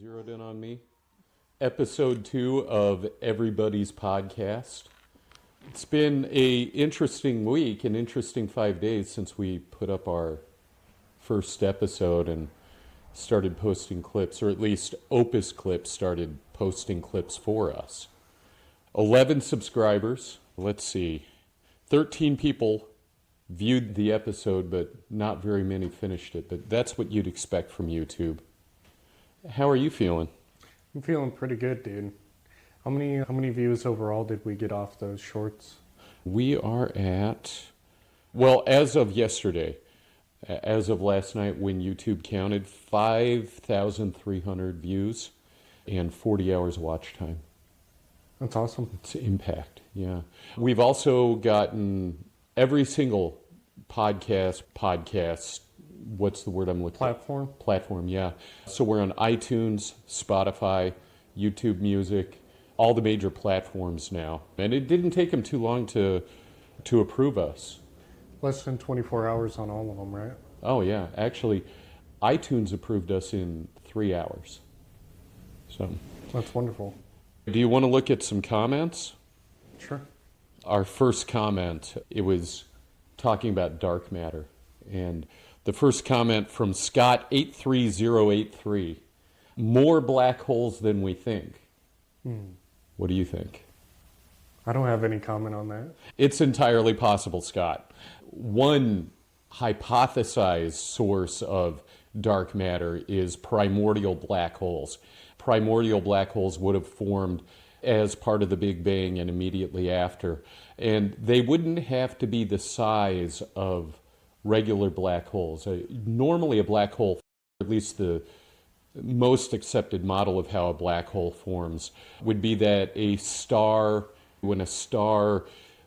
zeroed in on me. Episode 2 of Everybody's Podcast. It's been an interesting week, an interesting 5 days since we put up our first episode and started posting clips, or at least Opus Clips started posting clips for us. 11 subscribers. Let's see. 13 people viewed the episode, but not very many finished it. But that's what you'd expect from YouTube. How are you feeling? I'm feeling pretty good, dude. How many views overall did we get off those shorts? We are at, well, as of yesterday, as of last night when YouTube counted, 5,300 views and 40 hours watch time. That's awesome. It's impact, yeah. We've also gotten every single podcast, what's the word I'm looking Platform? for? Platform, yeah. So we're on iTunes, Spotify, YouTube Music, all the major platforms now. And it didn't take them too long to approve us. Less than 24 hours on all of them, right? Oh, yeah. Actually, iTunes approved us in 3 hours. So That's wonderful. do you want to look at some comments? Sure. Our first comment, it was talking about dark matter. And the first comment from Scott83083, more black holes than we think. What do you think? I don't have any comment on that. It's entirely possible, Scott. One hypothesized source of dark matter is primordial black holes. Primordial black holes would have formed as part of the Big Bang and immediately after. And they wouldn't have to be the size of regular black holes. Normally a black hole, at least the most accepted model of how a black hole forms, would be that a star, when a star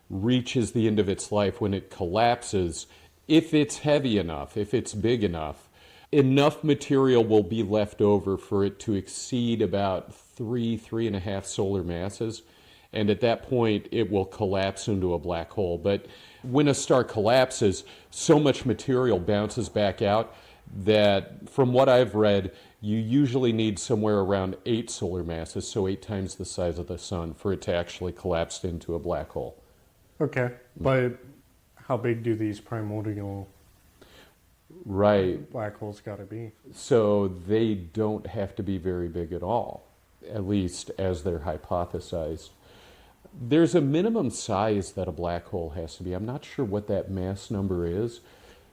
reaches the end of its life, when it collapses, if it's heavy enough, if it's big enough material will be left over for it to exceed about 3.5 solar masses. And at that point, it will collapse into a black hole. But when a star collapses, so much material bounces back out that, from what I've read, you usually need somewhere around 8 solar masses, so 8 times the size of the sun, for it to actually collapse into a black hole. Okay, but how big do these primordial black holes got to be? So they don't have to be very big at all, at least as they're hypothesized. There's a minimum size that a black hole has to be. I'm not sure what that mass number is.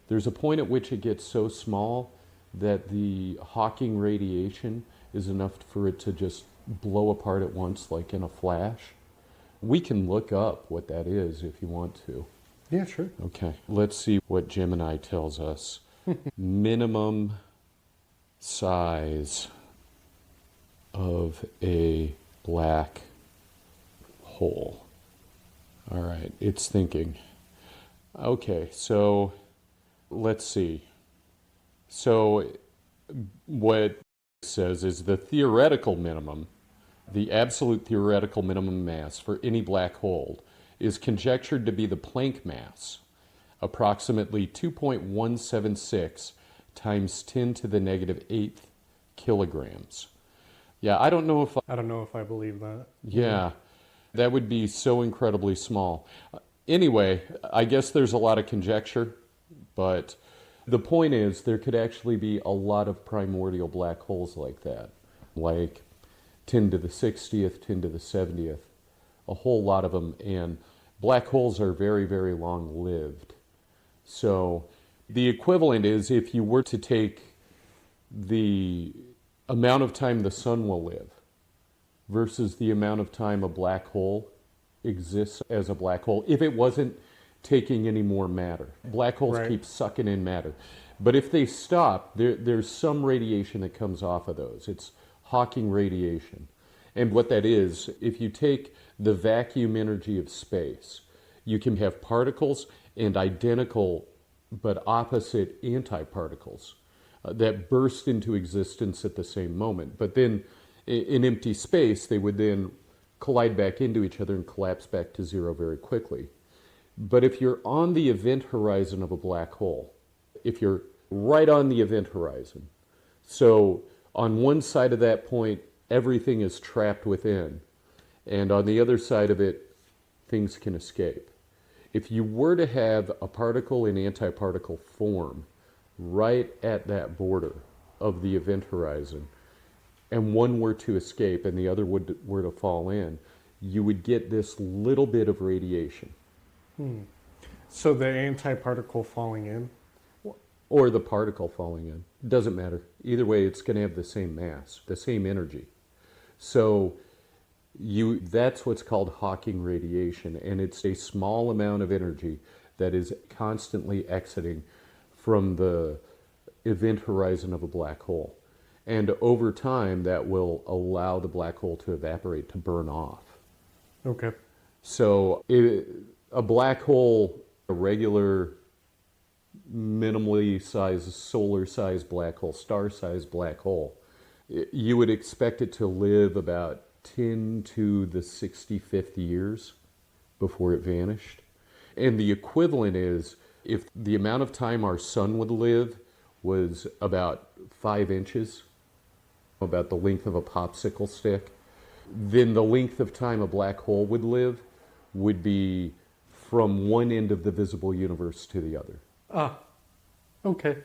There's a point at which it gets so small that the Hawking radiation is enough for it to just blow apart at once, like in a flash. We can look up what that is if you want to. Yeah, sure. Okay, let's see what Gemini tells us. Minimum size of a black hole. All right, it's thinking. Okay, so let's see. So what it says is the theoretical minimum, the absolute theoretical minimum mass for any black hole is conjectured to be the Planck mass, approximately 2.176 times 10 to the negative 8th kilograms. Yeah, I don't know if I believe that. Yeah, that would be so incredibly small. Anyway, I guess there's a lot of conjecture, but the point is there could actually be a lot of primordial black holes like that, like 10 to the 60th, 10 to the 70th, a whole lot of them. And black holes are very, very long-lived. So the equivalent is if you were to take the amount of time the sun will live versus the amount of time a black hole exists as a black hole, if it wasn't taking any more matter. Black holes keep sucking in matter. But if they stop, there's some radiation that comes off of those. It's Hawking radiation. And what that is, if you take the vacuum energy of space, you can have particles and identical but opposite antiparticles that burst into existence at the same moment. But then in empty space, they would then collide back into each other and collapse back to zero very quickly. But if you're on the event horizon of a black hole, if you're right on the event horizon, so On one side of that point, everything is trapped within, and on the other side of it, things can escape. If you were to have a particle in antiparticle form right at that border of the event horizon, and one were to escape and the other were to fall in, you would get this little bit of radiation. So the antiparticle falling in? Or the particle falling in. Doesn't matter. Either way, it's going to have the same mass, the same energy. So that's what's called Hawking radiation, and it's a small amount of energy that is constantly exiting from the event horizon of a black hole. And over time, that will allow the black hole to evaporate, to burn off. Okay. So a black hole, a regular, minimally sized, solar-sized black hole, star-sized black hole, you would expect it to live about 10 to the 65th years before it vanished. And the equivalent is, if the amount of time our sun would live was about 5 inches, about the length of a popsicle stick, then the length of time a black hole would live would be from one end of the visible universe to the other. Ah, okay.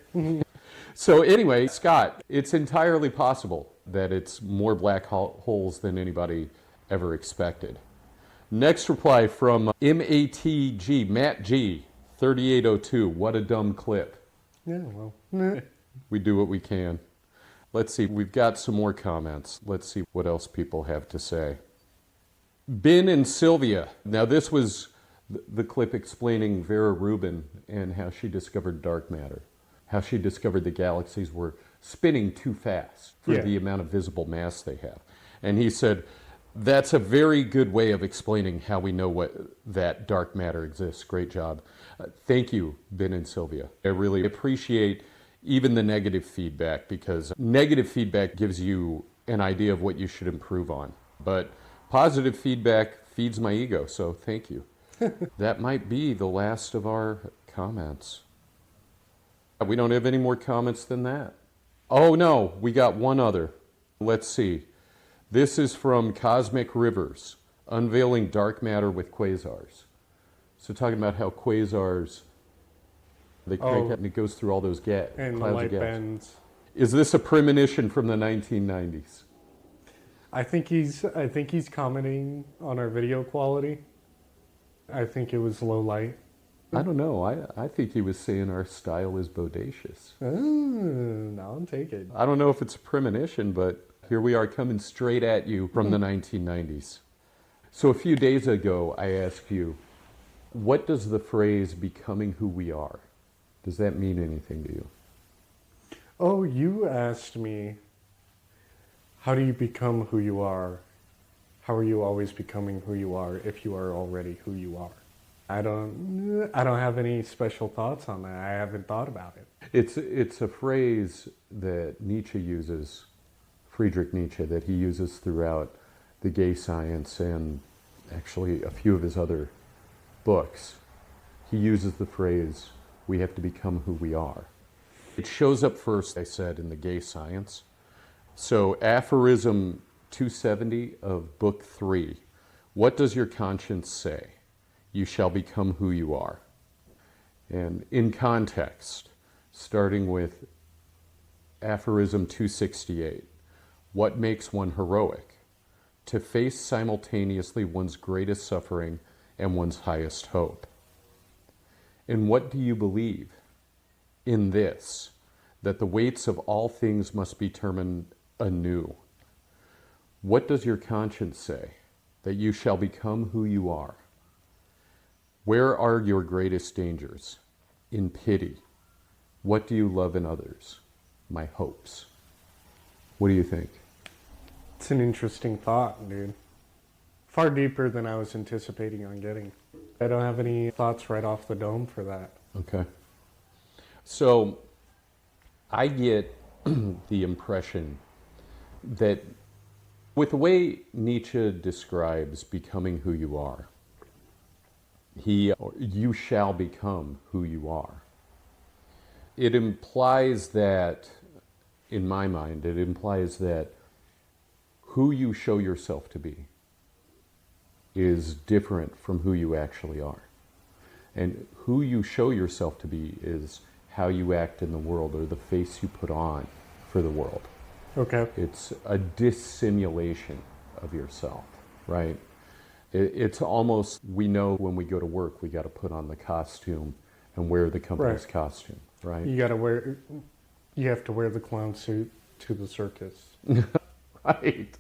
So anyway, Scott, it's entirely possible that it's more black holes than anybody ever expected. Next reply from MATG, Matt G, 3802. What a dumb clip. Yeah, well. We do what we can. Let's see, we've got some more comments. Let's see what else people have to say. Ben and Sylvia. Now this was the clip explaining Vera Rubin and how she discovered dark matter, how she discovered the galaxies were spinning too fast for the amount of visible mass they have. And he said, that's a very good way of explaining how we know that dark matter exists. Great job. Thank you, Ben and Sylvia. I really appreciate even the negative feedback, because negative feedback gives you an idea of what you should improve on. But positive feedback feeds my ego, so thank you. That might be the last of our comments. We don't have any more comments than that. Oh no, we got one other. Let's see. This is from Cosmic Rivers, unveiling dark matter with quasars. So talking about how quasars, they crank up and it goes through all those clouds And the of light gas. bends. Is this a premonition from the 1990s? I think he's commenting on our video quality. I think it was low light. I don't know. I think he was saying our style is bodacious. Now I'll take it. I don't know if it's a premonition, but here we are coming straight at you from the 1990s. So a few days ago, I asked you, what does the phrase becoming who we are, does that mean anything to you? Oh, you asked me, how do you become who you are? How are you always becoming who you are if you are already who you are? I don't have any special thoughts on that. I haven't thought about it. It's a phrase that Nietzsche uses, Friedrich Nietzsche, that he uses throughout The Gay Science and actually a few of his other books. He uses the phrase, we have to become who we are. It shows up first, I said, in The Gay Science. So aphorism 270 of book 3, what does your conscience say? You shall become who you are. And in context, starting with aphorism 268, what makes one heroic? To face simultaneously one's greatest suffering and one's highest hope. And what do you believe? In this, that the weights of all things must be determined anew. What does your conscience say? That you shall become who you are. Where are your greatest dangers? In pity. What do you love in others? My hopes. What do you think? It's an interesting thought, dude. Far deeper than I was anticipating on getting. I don't have any thoughts right off the dome for that. Okay. So, I get the impression that with the way Nietzsche describes becoming who you are, you shall become who you are. It implies that in my mind, it implies that who you show yourself to be is different from who you actually are. And who you show yourself to be is how you act in the world, or the face you put on for the world. Okay. It's a dissimulation of yourself, right? It's almost, we know when we go to work, we got to put on the costume and wear the company's costume, right? You have to wear the clown suit to the circus. Right.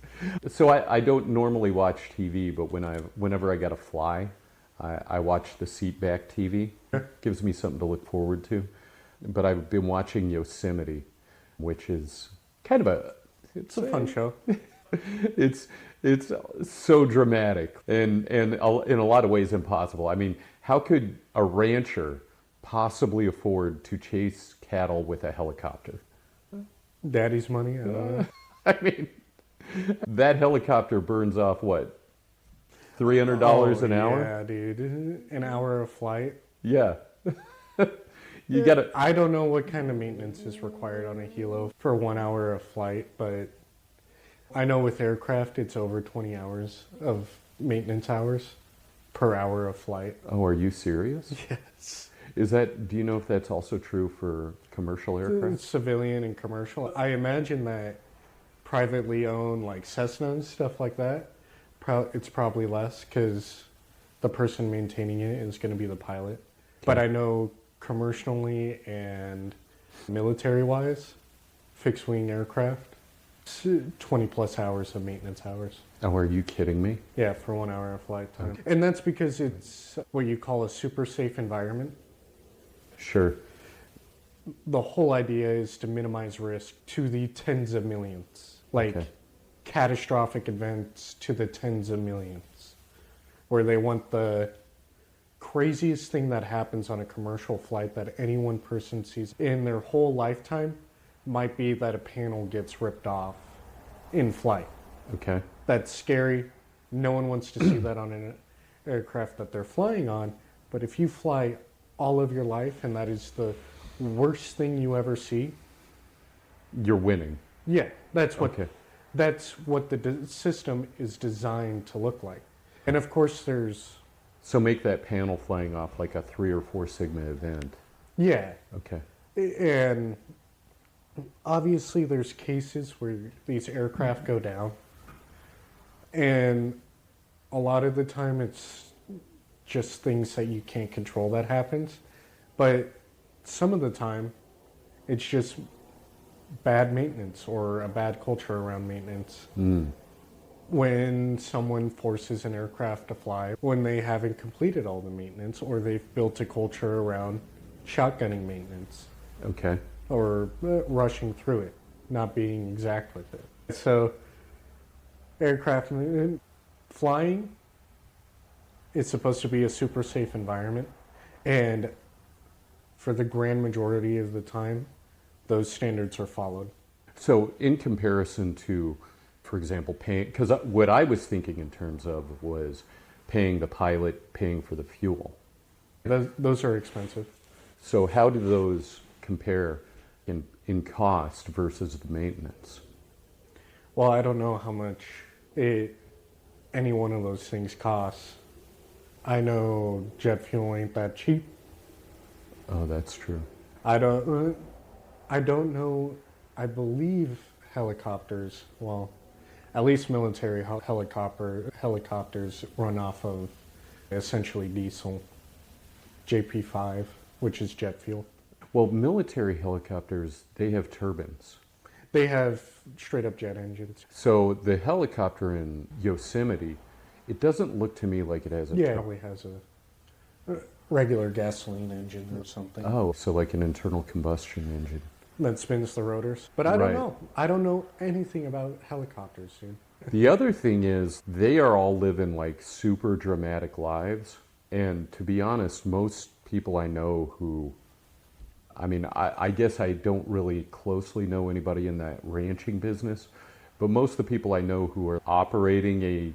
So I don't normally watch TV, but whenever I got to fly, I watch the seat back TV. Gives me something to look forward to. But I've been watching Yosemite, which is kind of It's a fun show. it's so dramatic and in a lot of ways impossible. I mean, how could a rancher possibly afford to chase cattle with a helicopter? Daddy's money? I don't know. I mean, that helicopter burns off what? $300 an hour? Yeah, dude. An hour of flight. Yeah. You gotta. I don't know what kind of maintenance is required on a helo for 1 hour of flight, but I know with aircraft it's over 20 hours of maintenance hours per hour of flight. Oh, are you serious? Yes. Do you know if that's also true for commercial aircraft? Civilian and commercial. I imagine that privately owned, like Cessnas, stuff like that, it's probably less because the person maintaining it is going to be the pilot. Okay. But I know commercially and military-wise, fixed-wing aircraft, 20 plus hours of maintenance hours. Oh, are you kidding me? Yeah, for 1 hour of flight time. Okay. And that's because it's what you call a super safe environment. Sure. The whole idea is to minimize risk to the tens of millions. Like catastrophic events to the tens of millions. Where they want the craziest thing that happens on a commercial flight that any one person sees in their whole lifetime might be that a panel gets ripped off in flight. Okay. That's scary. No one wants to see that on an aircraft that they're flying on. But if you fly all of your life and that is the worst thing you ever see, you're winning. Yeah, that's what the system is designed to look like. And of course there's... So make that panel flying off like a 3 or 4 sigma event. Yeah. Okay. And obviously there's cases where these aircraft go down. And a lot of the time it's just things that you can't control that happens. But some of the time it's just bad maintenance or a bad culture around maintenance. When someone forces an aircraft to fly when they haven't completed all the maintenance, or they've built a culture around shotgunning maintenance. Okay. Or rushing through it, not being exact with it. So aircraft flying is supposed to be a super safe environment, and for the grand majority of the time, those standards are followed. So in comparison to, for example, paying, because what I was thinking in terms of was paying the pilot, paying for the fuel. Those are expensive. So how do those compare in cost versus the maintenance? Well, I don't know how much any one of those things costs. I know jet fuel ain't that cheap. Oh, that's true. I don't know. I believe helicopters, well, at least military helicopters run off of essentially diesel, JP5, which is jet fuel. Well, military helicopters, they have turbines. They have straight up jet engines. So the helicopter in Yosemite, it doesn't look to me like it has a It probably has a regular gasoline engine or something. Oh, so like an internal combustion engine. That spins the rotors. But I don't know. I don't know anything about helicopters, dude. The other thing is they are all living like super dramatic lives. And to be honest, most people I know who, I mean, I guess I don't really closely know anybody in that ranching business, but most of the people I know who are operating a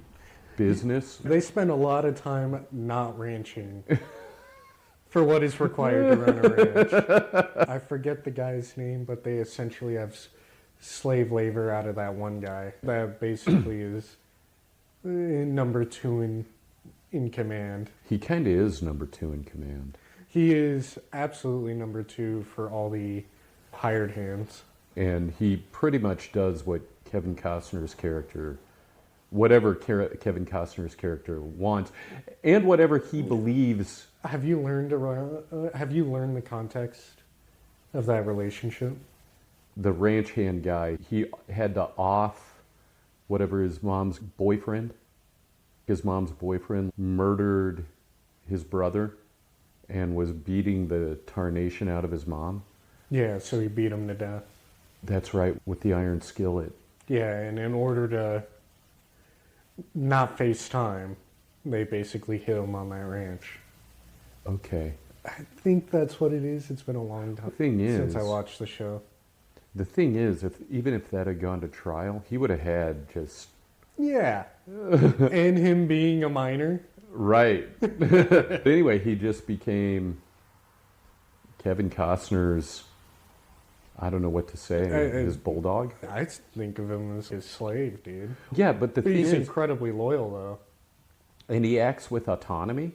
business, they spend a lot of time not ranching for what is required to run a ranch. I forget the guy's name, but they essentially have slave labor out of that one guy. That basically is number two in command. He kind of is number two in command. He is absolutely number two for all the hired hands. And he pretty much does what Kevin Costner's character, whatever Kevin Costner's character wants, and whatever he believes. Have you learned the context of that relationship? The ranch hand guy, he had to off whatever his mom's boyfriend. His mom's boyfriend murdered his brother and was beating the tarnation out of his mom. Yeah, so he beat him to death. That's right, with the iron skillet. Yeah, and in order to not face time, they basically hit him on that ranch. Okay. I think that's what it is. It's been a long time since I watched the show. The thing is, even if that had gone to trial, he would have had just... Yeah. And him being a minor. Right. But anyway, he just became Kevin Costner's, I don't know what to say, his bulldog. I think of him as his slave, dude. Yeah, but He's incredibly loyal, though. And he acts with autonomy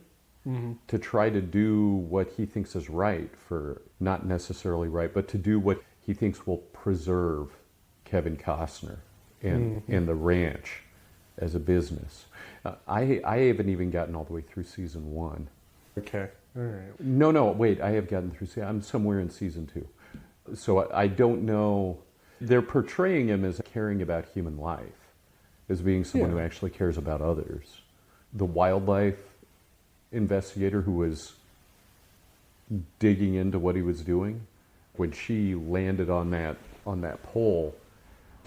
to try to do what he thinks is right for, not necessarily right, but to do what he thinks will preserve Kevin Costner and the ranch as a business. I haven't even gotten all the way through season 1. Okay, all right. No, wait, I have gotten through, I'm somewhere in season 2. So I don't know, they're portraying him as caring about human life, as being someone who actually cares about others. The wildlife investigator who was digging into what he was doing, when she landed on that pole,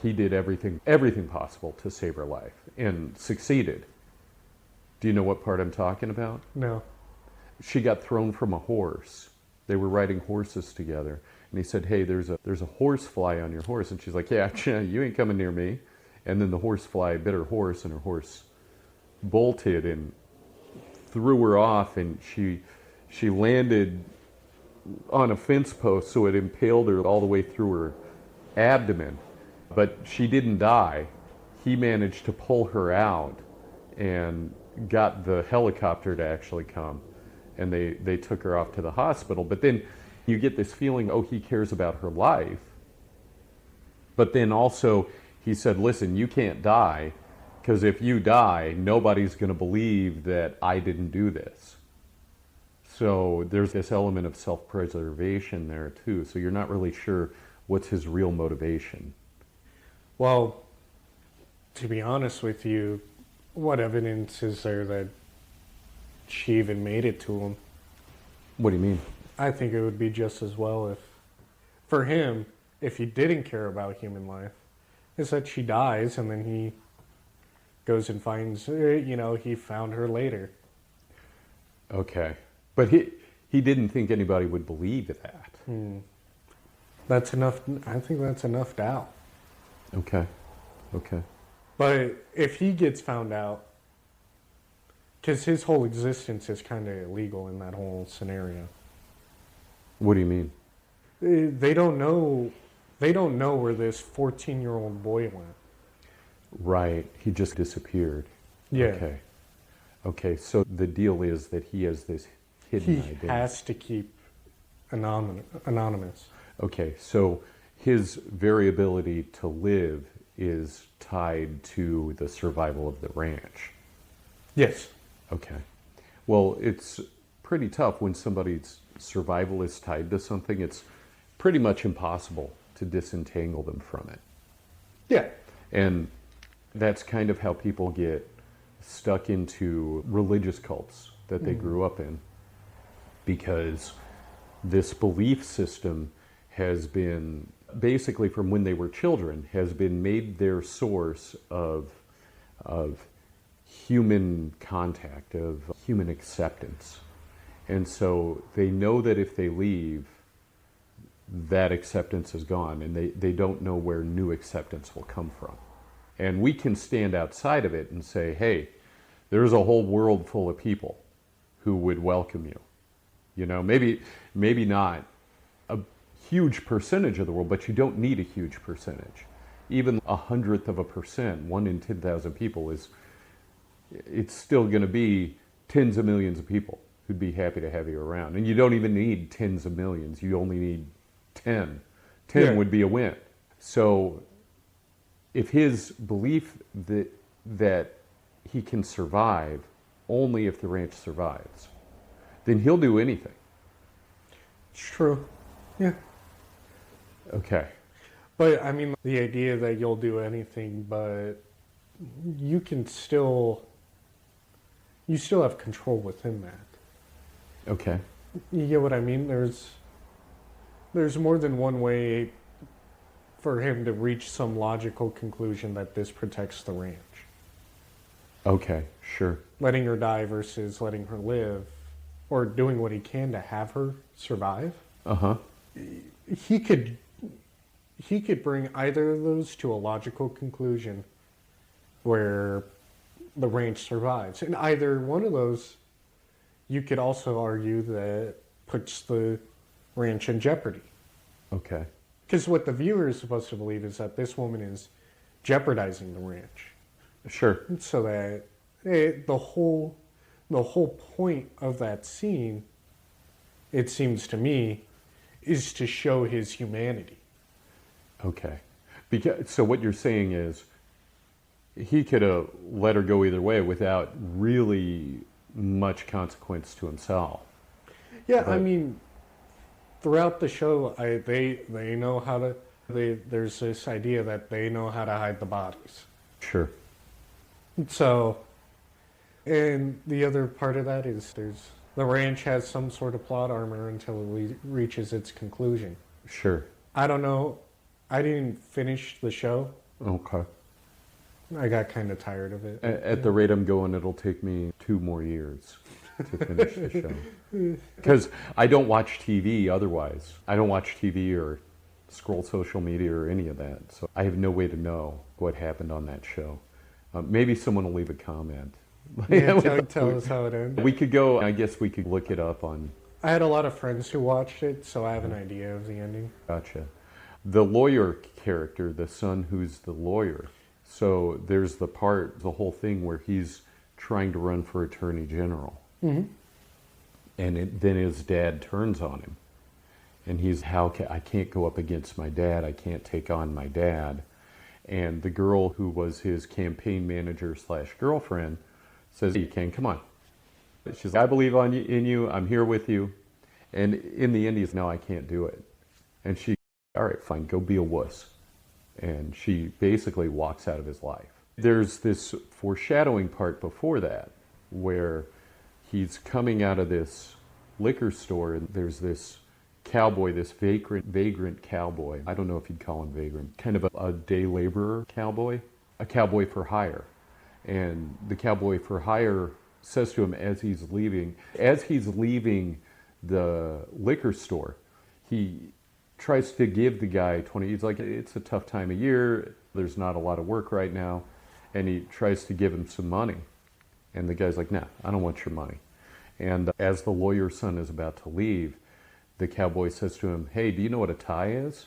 he did everything possible to save her life and succeeded. Do you know what part I'm talking about? No. She got thrown from a horse. They were riding horses together, and he said, "Hey, there's a horse fly on your horse," and she's like, "Yeah, you ain't coming near me." And then the horse fly bit her horse, and her horse bolted and threw her off, and she landed on a fence post, so it impaled her all the way through her abdomen. But she didn't die. He managed to pull her out and got the helicopter to actually come, and they took her off to the hospital. But then you get this feeling, oh, he cares about her life. But then also he said, listen, you can't die, because if you die, nobody's going to believe that I didn't do this. So there's this element of self-preservation there too. So you're not really sure what's his real motivation. Well, to be honest with you, what evidence is there that she even made it to him? What do you mean? I think it would be just as well for him, if he didn't care about human life, is that she dies and then he goes and finds, he found her later. Okay. But he didn't think anybody would believe that. That's enough. I think that's enough doubt. Okay. But if he gets found out, because his whole existence is kind of illegal in that whole scenario. What do you mean? They don't know where this 14-year-old boy went. Right. He just disappeared. Yeah. Okay. So the deal is that he has this hidden identity. He has to keep anonymous. Okay. So his variability to live is tied to the survival of the ranch. Yes. Okay. Well, it's pretty tough when somebody's survival is tied to something. It's pretty much impossible to disentangle them from it. Yeah. And that's kind of how people get stuck into religious cults that they grew up in, because this belief system has been, basically from when they were children, has been made their source of human contact, of human acceptance. And so they know that if they leave, that acceptance is gone, and they don't know where new acceptance will come from. And we can stand outside of it and say, hey, there's a whole world full of people who would welcome you. Maybe not a huge percentage of the world, but you don't need a huge percentage. even 1/100%, 1 in 10,000 people it's still going to be tens of millions of people who'd be happy to have you around. And you don't even need tens of millions. You only need 10. 10 Yeah. would be a win. So if his belief that he can survive only if the ranch survives, then he'll do anything. It's true. Yeah. Okay. But I mean, the idea that you'll do anything, but you can still, you still have control within that. Okay. You get what I mean? There's more than one way for him to reach some logical conclusion that this protects the ranch. Okay, sure. Letting her die versus letting her live, or doing what he can to have her survive. Uh-huh. He could bring either of those to a logical conclusion where the ranch survives. And either one of those, you could also argue that puts the ranch in jeopardy. Okay. Because what the viewer is supposed to believe is that this woman is jeopardizing the ranch. Sure. So that the whole point of that scene, it seems to me, is to show his humanity. Okay. So what you're saying is he could have let her go either way without really much consequence to himself. Yeah, I mean, throughout the show, they know how to. There's this idea that they know how to hide the bodies. Sure. So, and the other part of that is the ranch has some sort of plot armor until it reaches its conclusion. Sure. I don't know. I didn't finish the show. Okay. I got kind of tired of it. At the rate I'm going, it'll take me 2 more years to finish the show. Because I don't watch TV otherwise. I don't watch TV or scroll social media or any of that. So I have no way to know what happened on that show. Maybe someone will leave a comment. Yeah, tell us how it ended. We could go, I guess we could look it up on... I had a lot of friends who watched it, so I have an idea of the ending. Gotcha. The lawyer character, the son who's the lawyer. So there's the whole thing where he's trying to run for attorney general. Mm-hmm. And then his dad turns on him. And I can't go up against my dad. I can't take on my dad. And the girl who was his campaign manager / girlfriend says, you can, come on. She's like, I believe in you. I'm here with you. And in the end, he's, no, I can't do it. And she, all right, fine, go be a wuss. And she basically walks out of his life. There's this foreshadowing part before that where he's coming out of this liquor store and there's this cowboy, this vagrant cowboy. I don't know if you'd call him vagrant. Kind of a day laborer cowboy, a cowboy for hire. And the cowboy for hire says to him as he's leaving the liquor store, he tries to give the guy 20. He's like, it's a tough time of year. There's not a lot of work right now. And he tries to give him some money. And the guy's like, nah, I don't want your money. And as the lawyer's son is about to leave, the cowboy says to him, hey, do you know what a tie is?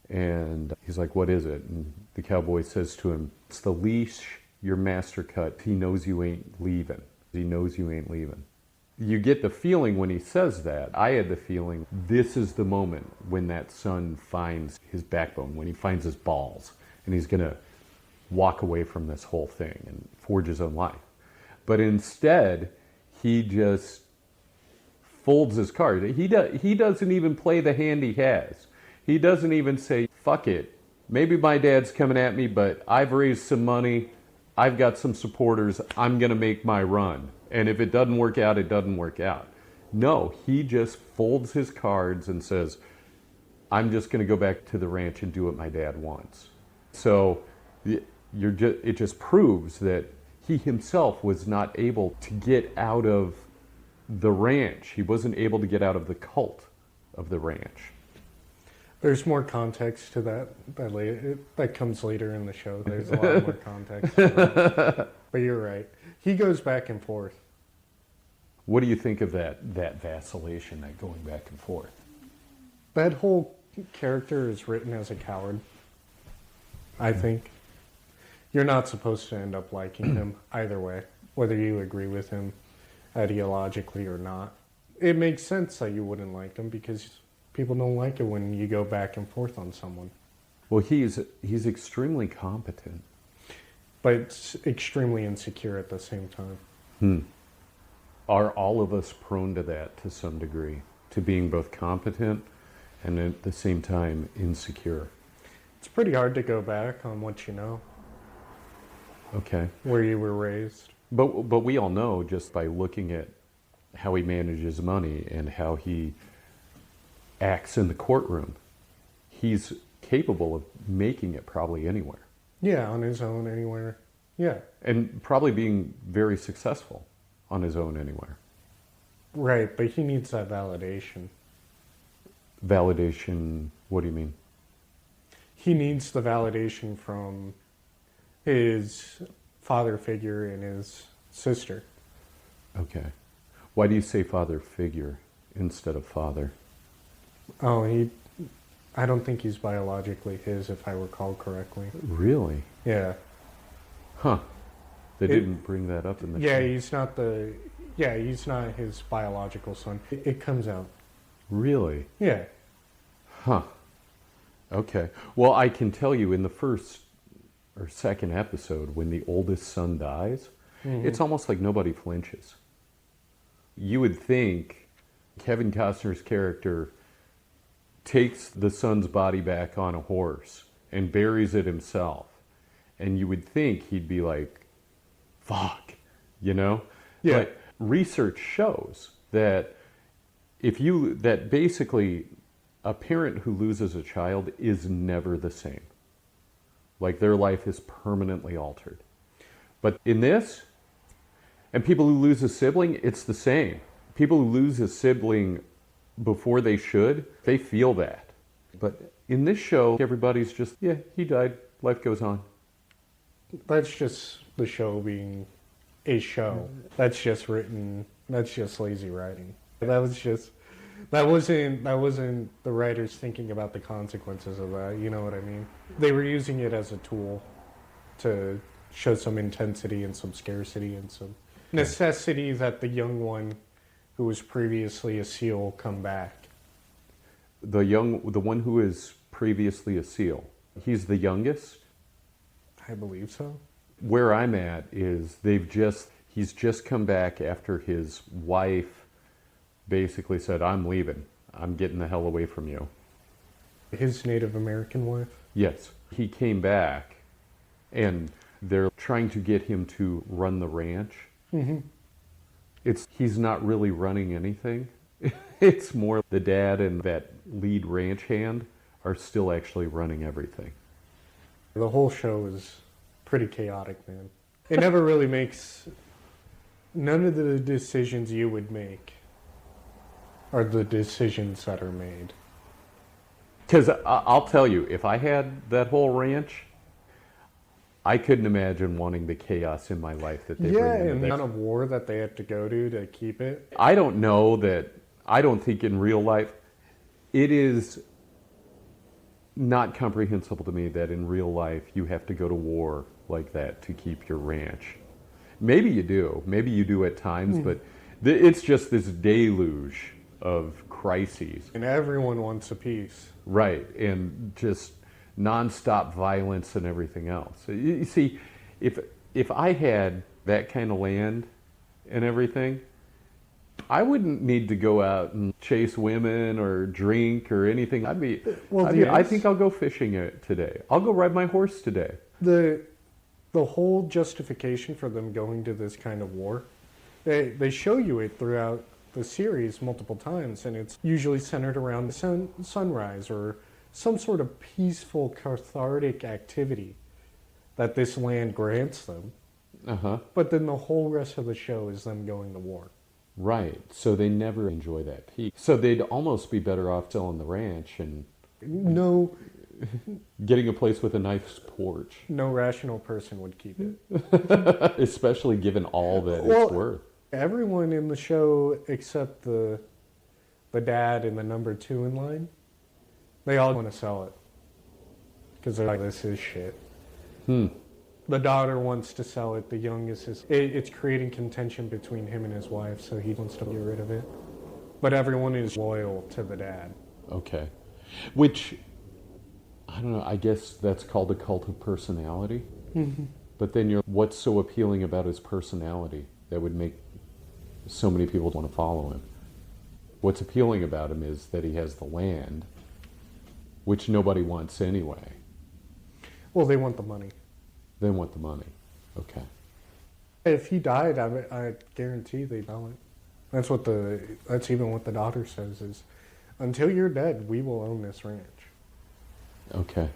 And he's like, what is it? And the cowboy says to him, it's the leash your master cut. He knows you ain't leaving. He knows you ain't leaving. You get the feeling when he says that, I had the feeling this is the moment when that son finds his backbone, when he finds his balls, and he's going to walk away from this whole thing and forge his own life. But instead, he just folds his card. He doesn't even play the hand he has. He doesn't even say, fuck it. Maybe my dad's coming at me, but I've raised some money. I've got some supporters. I'm going to make my run. And if it doesn't work out, it doesn't work out. No, he just folds his cards and says, I'm just going to go back to the ranch and do what my dad wants. So it just proves that he himself was not able to get out of the ranch. He wasn't able to get out of the cult of the ranch. There's more context to that comes later in the show. There's a lot more context. But you're right. He goes back and forth. What do you think of that vacillation, that going back and forth? That whole character is written as a coward. I think. You're not supposed to end up liking him either way, whether you agree with him ideologically or not. It makes sense that you wouldn't like him because people don't like it when you go back and forth on someone. Well, he's extremely competent. But extremely insecure at the same time. Are all of us prone to that to some degree? To being both competent and at the same time insecure? It's pretty hard to go back on what you know, Okay. where you were raised. But we all know just by looking at how he manages money and how he acts in the courtroom, he's capable of making it probably anywhere. Yeah, on his own, anywhere. Yeah. And probably being very successful on his own anywhere. Right, but he needs that validation. Validation, what do you mean? He needs the validation from his father figure and his sister. Okay. Why do you say father figure instead of father? Oh, I don't think he's biologically his, if I recall correctly. Really? Yeah. Huh. They didn't bring that up in the Yeah, show. he's not his biological son. It comes out. Really? Yeah. Huh. Okay. Well, I can tell you in the first or second episode, when the oldest son dies, it's almost like nobody flinches. You would think Kevin Costner's character takes the son's body back on a horse and buries it himself. And you would think he'd be like, fuck, you know? Yeah. But research shows that that basically a parent who loses a child is never the same. Like their life is permanently altered. But in this, and people who lose a sibling, it's the same. People who lose a sibling before they should, they feel that. But in this show, everybody's just, yeah, he died, life goes on. That's just the show being a show. That's just lazy writing. That wasn't the writers thinking about the consequences of that, you know what I mean? They were using it as a tool to show some intensity and some scarcity and some necessity that the young one who was previously a SEAL come back. The one who is previously a SEAL, he's the youngest. I believe so. Where I'm at is he's just come back after his wife basically said, I'm leaving. I'm getting the hell away from you. His Native American wife? Yes. He came back and they're trying to get him to run the ranch. Mm-hmm. He's not really running anything. It's more the dad and that lead ranch hand are still actually running everything. The whole show is pretty chaotic, man. It never really makes... None of the decisions you would make are the decisions that are made. Because I'll tell you, if I had that whole ranch, I couldn't imagine wanting the chaos in my life that they bring into and the that. amount of war that they had to go to keep it. I don't think in real life, it is not comprehensible to me that in real life you have to go to war like that to keep your ranch. Maybe you do at times, but it's just this deluge of crises. And everyone wants a piece. Right, and just nonstop violence and everything else. You see, if I had that kind of land and everything, I wouldn't need to go out and chase women or drink or anything. I think I'll go fishing today. I'll go ride my horse today. The whole justification for them going to this kind of war, they show you it throughout the series multiple times, and it's usually centered around the sunrise or some sort of peaceful, cathartic activity that this land grants them. Uh-huh. But then the whole rest of the show is them going to war. Right. So they never enjoy that peace. So they'd almost be better off selling the ranch and No, getting a place with a nice porch. no rational person would keep it. Especially given all that Well, it's worth. Everyone in the show except the dad and the number 2 in line, they all want to sell it. Because they're like, this is shit. The daughter wants to sell it. The youngest it's creating contention between him and his wife, so he wants to get rid of it. But everyone is loyal to the dad. Okay. Which, I don't know, I guess that's called a cult of personality. But then what's so appealing about his personality that would make so many people want to follow him? What's appealing about him is that he has the land, which nobody wants anyway. Well, they want the money. They want the money. Okay. If he died, I guarantee they'd sell it. That's even what the daughter says is, until you're dead, we will own this ranch. Okay.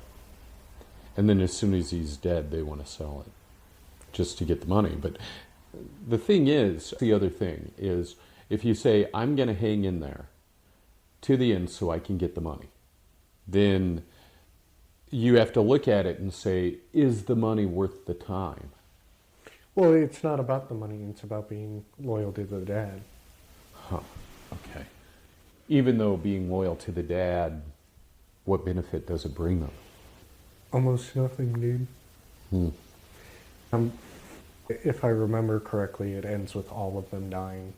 And then as soon as he's dead, they want to sell it just to get the money. But the other thing is, if you say, I'm going to hang in there to the end so I can get the money, then you have to look at it and say, is the money worth the time? Well, it's not about the money. It's about being loyal to the dad. Huh. Okay. Even though being loyal to the dad, what benefit does it bring them? Almost nothing, dude. If I remember correctly, it ends with all of them dying.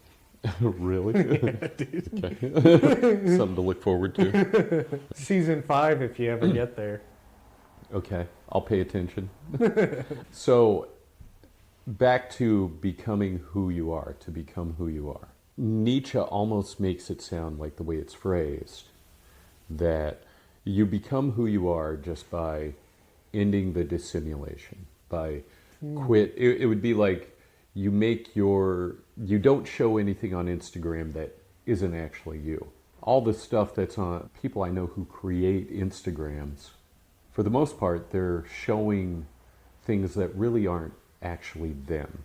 Really? Yeah, dude. Okay. Something to look forward to. Season 5, if you ever get there. Okay, I'll pay attention. So, back to becoming who you are, to become who you are. Nietzsche almost makes it sound like the way it's phrased, that you become who you are just by ending the dissimulation, by quit. It would be like you don't show anything on Instagram that isn't actually you. All the stuff that's on people I know who create Instagrams, for the most part, they're showing things that really aren't actually them.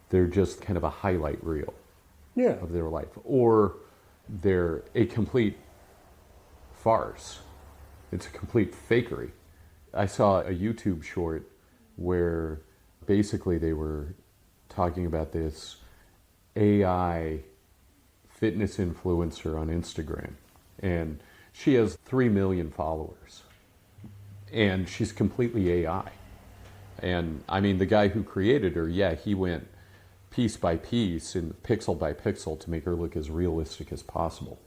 They're just kind of a highlight reel of their life. Or they're a complete farce. It's a complete fakery. I saw a YouTube short where basically they were talking about this AI fitness influencer on Instagram. And she has 3 million followers. And she's completely AI. And I mean, the guy who created her, he went piece by piece and pixel by pixel to make her look as realistic as possible.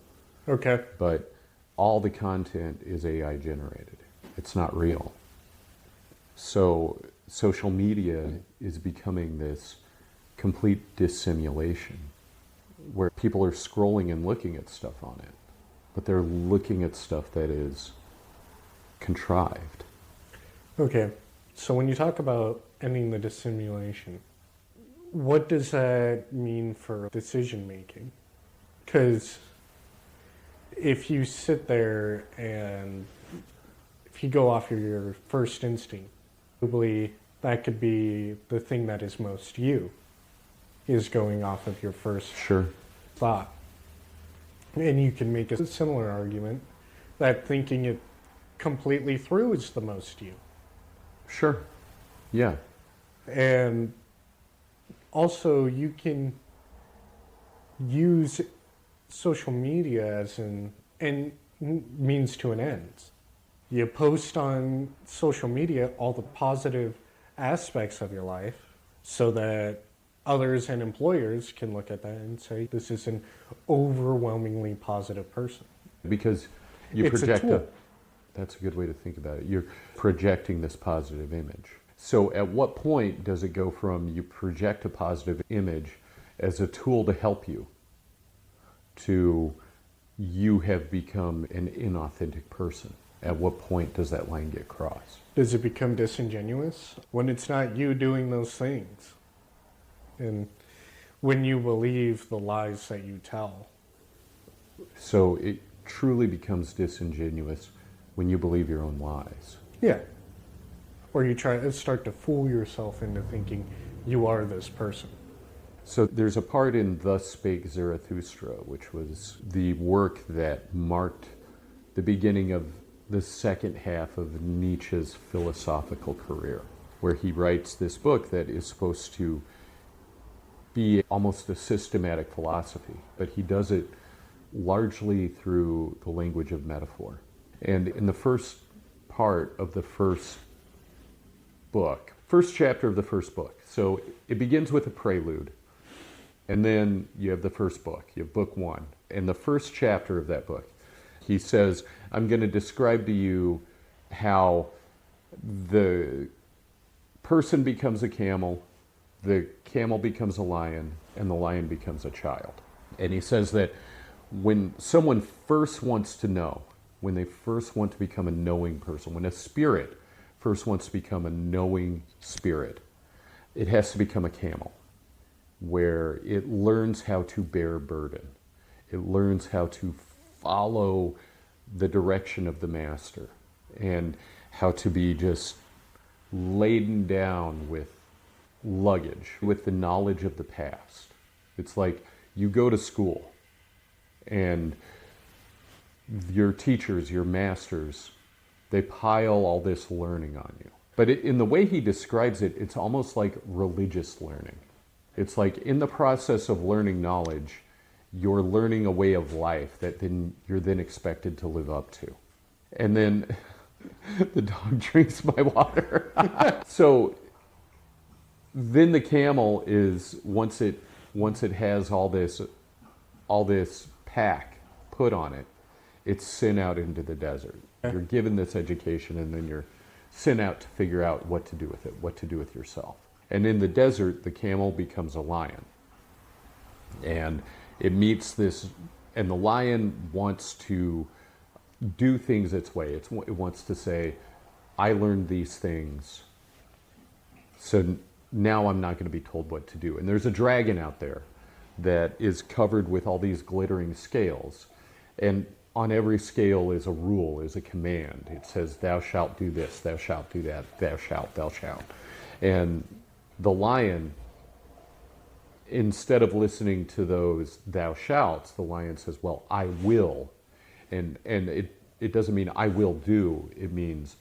Okay. But all the content is AI generated. It's not real. So social media is becoming this complete dissimulation where people are scrolling and looking at stuff on it, but they're looking at stuff that is contrived. Okay. So when you talk about ending the dissimulation, what does that mean for decision making? Because if you sit there and if you go off of your first instinct, probably that could be the thing that is most you, is going off of your first thought. And you can make a similar argument that thinking it completely through is the most you. Sure. Yeah. And also you can use social media as an means to an end. You post on social media all the positive aspects of your life so that others and employers can look at that and say, this is an overwhelmingly positive person. Because you It's project a tool. that's a good way to think about it. You're projecting this positive image. So at what point does it go from you project a positive image as a tool to help you to you have become an inauthentic person? At what point does that line get crossed? Does it become disingenuous when it's not you doing those things? And when you believe the lies that you tell. So it truly becomes disingenuous when you believe your own lies. Yeah. Or you start to fool yourself into thinking you are this person. So there's a part in Thus Spake Zarathustra, which was the work that marked the beginning of the second half of Nietzsche's philosophical career, where he writes this book that is supposed to be almost a systematic philosophy, but he does it largely through the language of metaphor. And in the first part of the first book, first chapter of the first book. So it begins with a prelude, and then you have the first book. You have book one. And the first chapter of that book, he says, I'm going to describe to you how the person becomes a camel, the camel becomes a lion, and the lion becomes a child. And he says that when someone first wants to know, when they first want to become a knowing person, when a spirit first wants to become a knowing spirit, it has to become a camel, where it learns how to bear burden. It learns how to follow the direction of the master and how to be just laden down with luggage, with the knowledge of the past. It's like you go to school and your teachers, your masters, they pile all this learning on you. But in the way he describes it, it's almost like religious learning. It's like in the process of learning knowledge, you're learning a way of life that then you're then expected to live up to. And then the dog drinks my water. So then the camel is, once it has all this pack put on it, it's sent out into the desert. You're given this education, and then you're sent out to figure out what to do with it, what to do with yourself. And in the desert, the camel becomes a lion. And it meets this, and the lion wants to do things its way. It wants to say, I learned these things, so now I'm not going to be told what to do. And there's a dragon out there that is covered with all these glittering scales. And on every scale is a rule, is a command. It says, thou shalt do this, thou shalt do that, thou shalt, thou shalt. And the lion, instead of listening to those thou shalts, the lion says, well, I will. And it doesn't mean I will do, it means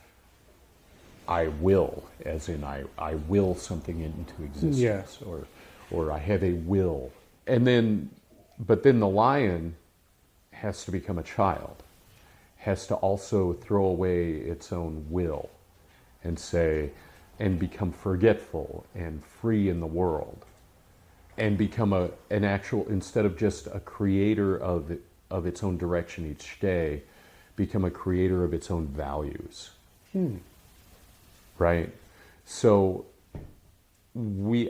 I will, as in I will something into existence, Yes. or I have a will. But then the lion has to become a child, has to also throw away its own will and say, and become forgetful and free in the world, and become an actual, instead of just a creator of its own direction each day, become a creator of its own values. Right? So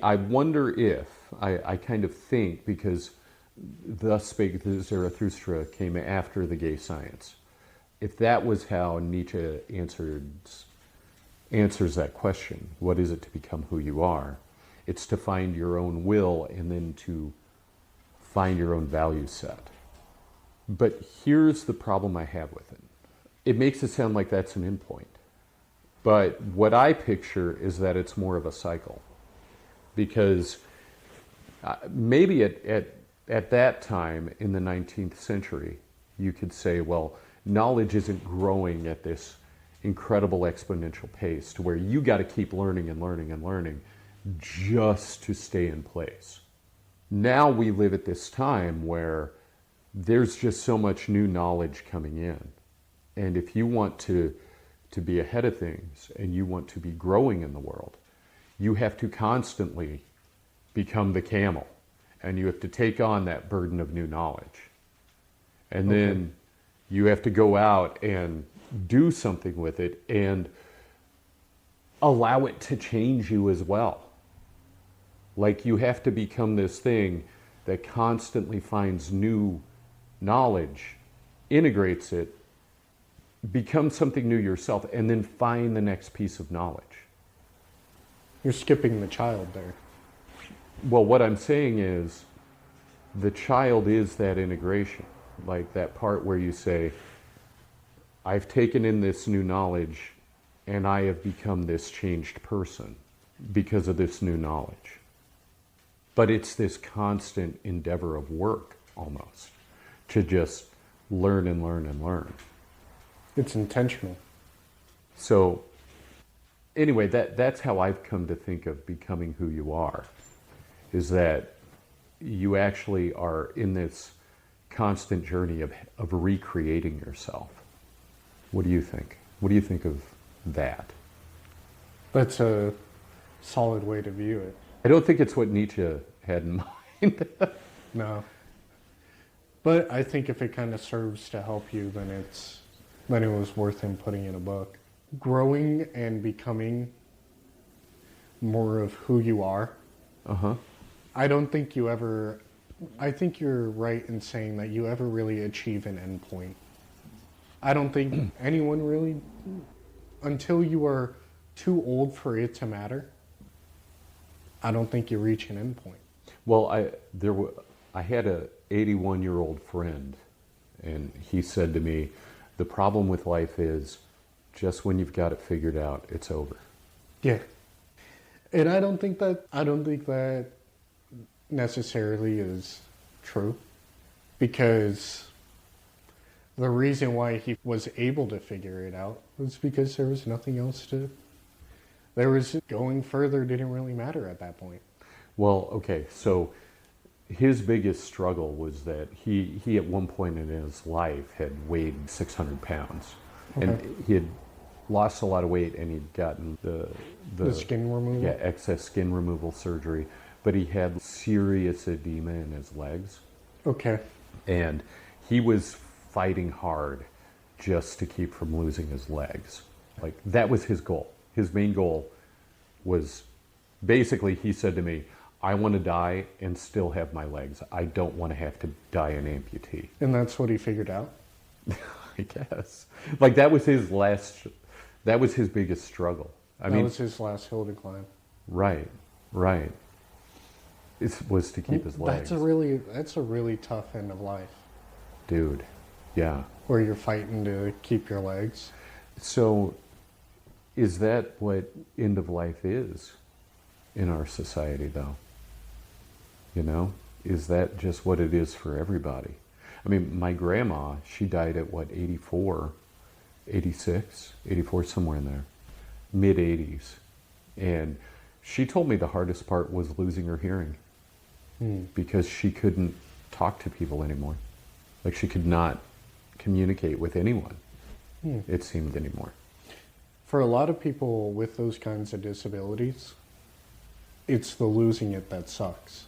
I wonder if, I kind of think, because thus spake Zarathustra came after the gay science, if that was how Nietzsche answers that question, what is it to become who you are? It's to find your own will and then to find your own value set. But here's the problem I have with it. It makes it sound like that's an endpoint. But what I picture is that it's more of a cycle. Because maybe at that time in the 19th century, you could say, well, knowledge isn't growing at this incredible exponential pace to where you got to keep learning and learning and learning just to stay in place. Now we live at this time where there's just so much new knowledge coming in. And if you want to be ahead of things and you want to be growing in the world, you have to constantly become the camel, and you have to take on that burden of new knowledge. And then you have to go out and do something with it and allow it to change you as well. Like you have to become this thing that constantly finds new knowledge, integrates it, become something new yourself, and then find the next piece of knowledge. You're skipping the child there. Well, what I'm saying is the child is that integration, like that part where you say, I've taken in this new knowledge and I have become this changed person because of this new knowledge. But it's this constant endeavor of work almost to just learn and learn and learn. It's intentional. So anyway, that's how I've come to think of becoming who you are, is that you actually are in this constant journey of recreating yourself. What do you think? What do you think of that? That's a solid way to view it. I don't think it's what Nietzsche had in mind. No. But I think if it kind of serves to help you, then it was worth him putting in a book. Growing and becoming more of who you are. Uh-huh. I don't think you ever, I think you're right in saying that you ever really achieve an endpoint. I don't think anyone really, until you are too old for it to matter, I don't think you reach an endpoint. Well, I had a 81-year-old friend, and he said to me, the problem with life is just when you've got it figured out, it's over. Yeah. And I don't think that necessarily is true, because the reason why he was able to figure it out was because there was nothing else going further didn't really matter at that point. Well, okay, so his biggest struggle was that he at one point in his life had weighed 600 pounds. Okay. And he had lost a lot of weight, and he'd gotten the skin removal? Yeah, excess skin removal surgery. But he had serious edema in his legs. Okay. And he was fighting hard just to keep from losing his legs. Like, that was his goal. His main goal was, basically, he said to me, I want to die and still have my legs. I don't want to have to die an amputee. And that's what he figured out? I guess. Like, that was his biggest struggle. That was his last hill to climb. Right. It was to keep his legs. That's a really tough end of life. Dude, yeah. Where you're fighting to keep your legs. So, is that what end of life is in our society, though? You know? Is that just what it is for everybody? I mean, my grandma, she died at, 84, 86, 84, somewhere in there. Mid-80s. And she told me the hardest part was losing her hearing. Because she couldn't talk to people anymore. Like, she could not communicate with anyone, it seemed, anymore. For a lot of people with those kinds of disabilities, it's the losing it that sucks.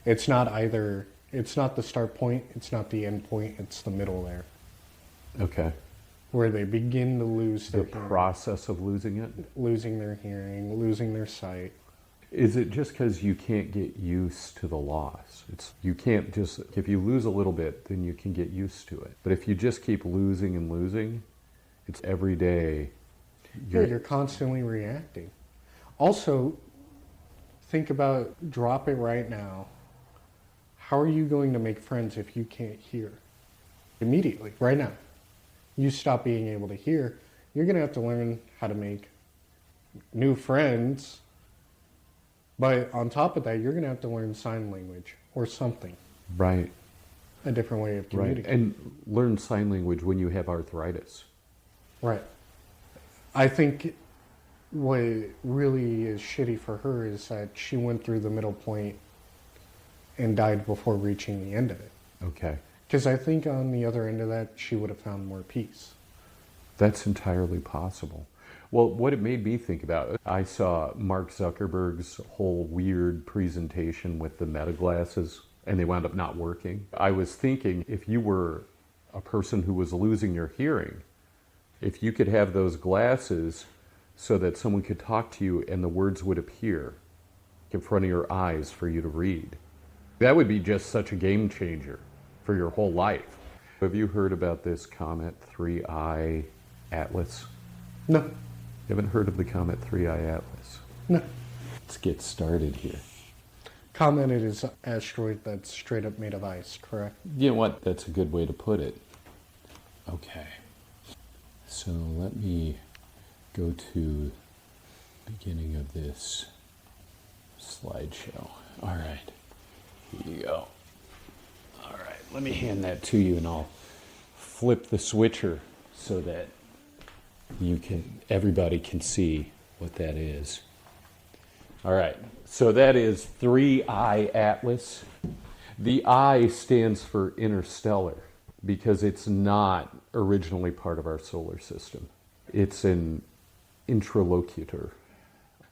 It's not the start point, it's not the end point, it's the middle there. Okay. Where they begin to lose their hearing. Process of losing it? Losing their hearing, losing their sight. Is it just because you can't get used to the loss? You can't just, if you lose a little bit, then you can get used to it. But if you just keep losing and losing, it's every day. You're constantly reacting. Also, think about, drop it right now. How are you going to make friends if you can't hear? Immediately, right now. You stop being able to hear, you're going to have to learn how to make new friends. But on top of that, you're going to have to learn sign language or something. Right. A different way of communicating. Right. And learn sign language when you have arthritis. Right. I think what really is shitty for her is that she went through the middle point and died before reaching the end of it. Okay. Because I think on the other end of that, she would have found more peace. That's entirely possible. Well, what it made me think about, I saw Mark Zuckerberg's whole weird presentation with the Meta glasses, and they wound up not working. I was thinking, if you were a person who was losing your hearing, if you could have those glasses so that someone could talk to you and the words would appear in front of your eyes for you to read, that would be just such a game changer for your whole life. Have you heard about this Comet 3I Atlas? No. You haven't heard of the Comet 3I Atlas? No. Let's get started here. Comet is an asteroid that's straight up made of ice, correct? You know what? That's a good way to put it. Okay. So let me go to the beginning of this slideshow. All right. Here you go. All right. Let me hand that to you, and I'll flip the switcher so that everybody can see what that is. All right, so that is 3I Atlas. The I stands for interstellar because it's not originally part of our solar system. It's an interlocutor.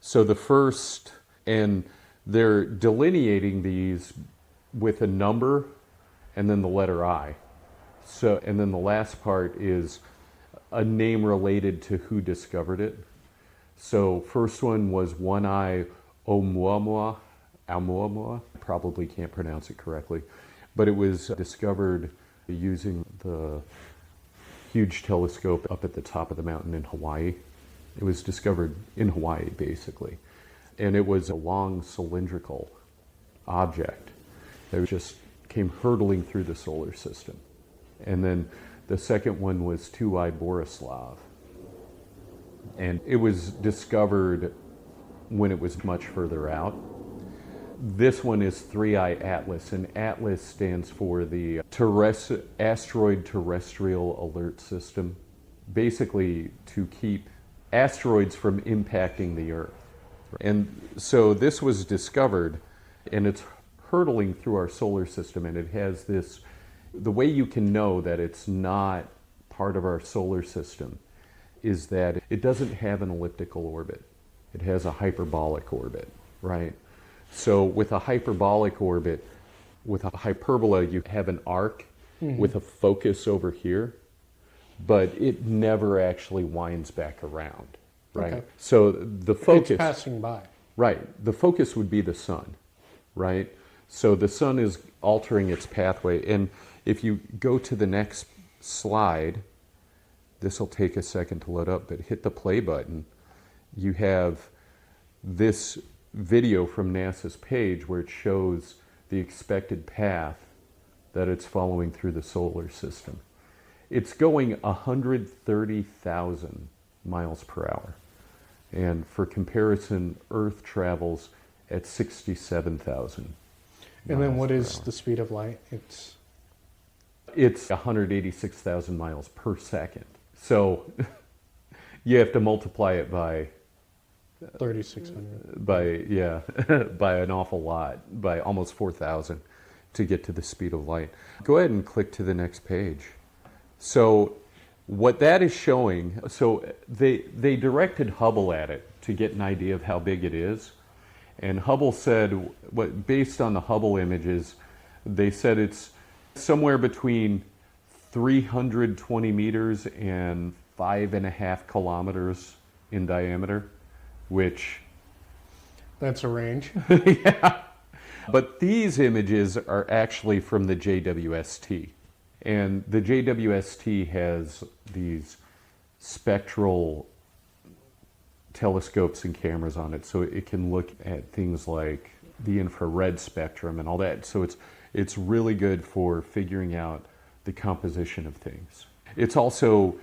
So the first, and they're delineating these with a number and then the letter I. So, and then the last part is a name related to who discovered it. So first one was One-Eye Oumuamua, Oumuamua. Probably can't pronounce it correctly, but it was discovered using the huge telescope up at the top of the mountain in Hawaii. It was discovered in Hawaii, basically. And it was a long cylindrical object that just came hurtling through the solar system. And then the second one was Two-Eye Borislav. And it was discovered when it was much further out. This one is Three-Eye Atlas, and Atlas stands for the Asteroid Terrestrial Alert System, basically to keep asteroids from impacting the Earth. And so this was discovered, and it's hurtling through our solar system, and it has this, the way you can know that it's not part of our solar system is that it doesn't have an elliptical orbit. It has a hyperbolic orbit, right? So with a hyperbolic orbit, with a hyperbola, you have an arc with a focus over here, but it never actually winds back around, right? Okay. So the focus... It's passing by. Right. The focus would be the sun, right? So the sun is altering its pathway. And if you go to the next slide, this will take a second to load up, but hit the play button. You have this video from NASA's page where it shows the expected path that it's following through the solar system. It's going 130,000 miles per hour. And for comparison, Earth travels at 67,000. And then what is the speed of light? It's 186,000 miles per second. So you have to multiply it by 3,600. By an awful lot, by almost 4,000 to get to the speed of light. Go ahead and click to the next page. So what that is showing, so they directed Hubble at it to get an idea of how big it is. And Hubble said, based on the Hubble images, they said it's somewhere between 320 meters and 5.5 kilometers in diameter, which... That's a range. Yeah. But these images are actually from the JWST. And the JWST has these spectral telescopes and cameras on it, so it can look at things like the infrared spectrum and all that. So it's really good for figuring out the composition of things. It's also,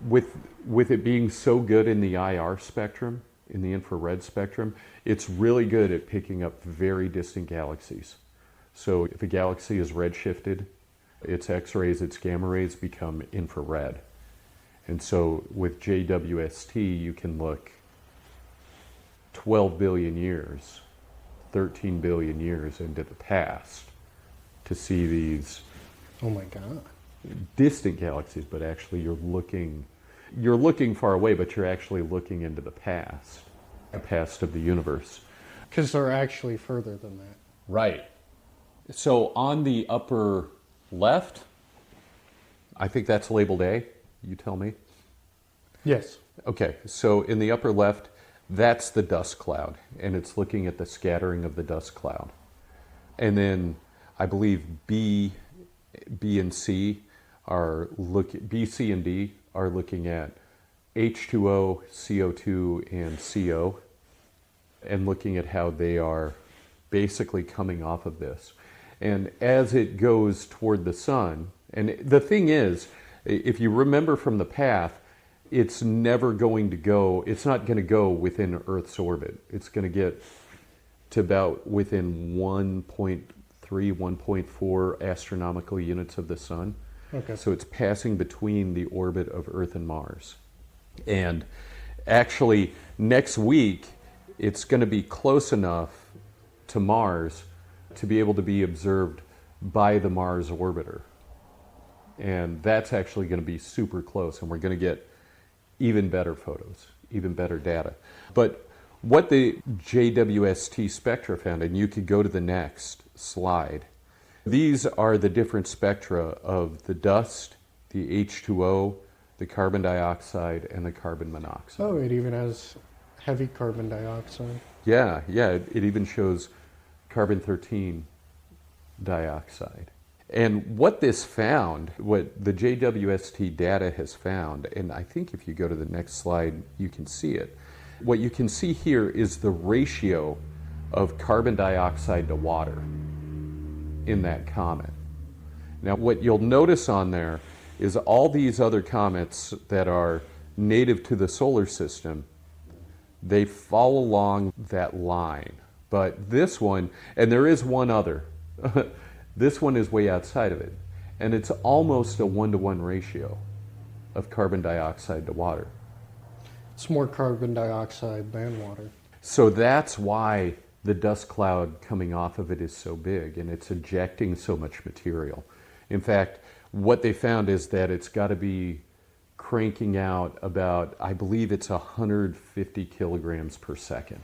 with it being so good in the IR spectrum, in the infrared spectrum, it's really good at picking up very distant galaxies. So if a galaxy is redshifted, its X-rays, its gamma rays become infrared. And so with JWST, you can look 12 billion years, 13 billion years into the past to see these oh my God, distant galaxies, but actually you're looking far away, but you're actually looking into the past of the universe. Because they're actually further than that. Right. So on the upper left, I think that's labeled A. You tell me. Yes. Okay, so in the upper left, that's the dust cloud, and it's looking at the scattering of the dust cloud. And then I believe B and C B, C, and D are looking at H2O, CO2, and CO, and looking at how they are basically coming off of this. And as it goes toward the sun, and the thing is, if you remember from the path, it's never going to go, it's not going to go within Earth's orbit. It's going to get to about within 1.3, 1.4 astronomical units of the sun. Okay. So it's passing between the orbit of Earth and Mars. And actually, next week, it's going to be close enough to Mars to be able to be observed by the Mars orbiter. And that's actually going to be super close, and we're going to get even better photos, even better data. But what the JWST spectra found, and you could go to the next slide, these are the different spectra of the dust, the H2O, the carbon dioxide, and the carbon monoxide. Oh, it even has heavy carbon dioxide. Yeah, it even shows carbon-13 dioxide. And what this found, what the JWST data has found, and I think if you go to the next slide, you can see it. What you can see here is the ratio of carbon dioxide to water in that comet. Now, what you'll notice on there is all these other comets that are native to the solar system, they fall along that line. But this one, and there is one other, this one is way outside of it. And it's almost a 1-to-1 ratio of carbon dioxide to water. It's more carbon dioxide than water. So that's why the dust cloud coming off of it is so big, and it's ejecting so much material. In fact, what they found is that it's got to be cranking out about, I believe it's 150 kilograms per second.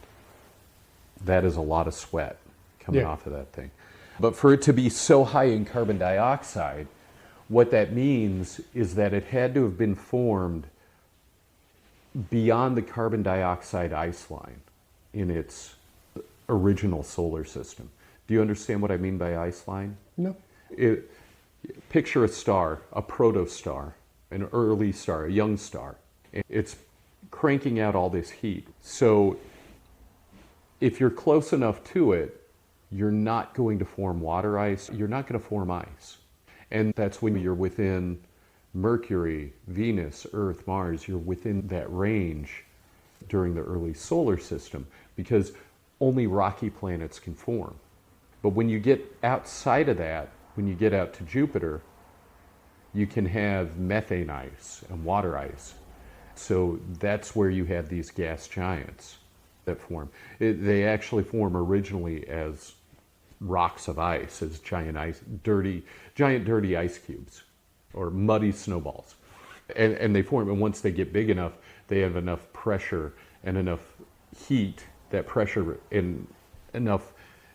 That is a lot of sweat coming off of that thing. But for it to be so high in carbon dioxide, what that means is that it had to have been formed beyond the carbon dioxide ice line in its original solar system. Do you understand what I mean by ice line? No. Picture a star, a protostar, an early star, a young star. It's cranking out all this heat. So if you're close enough to it, you're not going to form water ice, you're not going to form ice. And that's when you're within Mercury, Venus, Earth, Mars, you're within that range during the early solar system, because only rocky planets can form. But when you get outside of that, when you get out to Jupiter, you can have methane ice and water ice. So that's where you have these gas giants that form. They actually form originally as rocks of ice, as giant dirty ice cubes or muddy snowballs. And they form, and once they get big enough, they have enough pressure and enough heat, that pressure and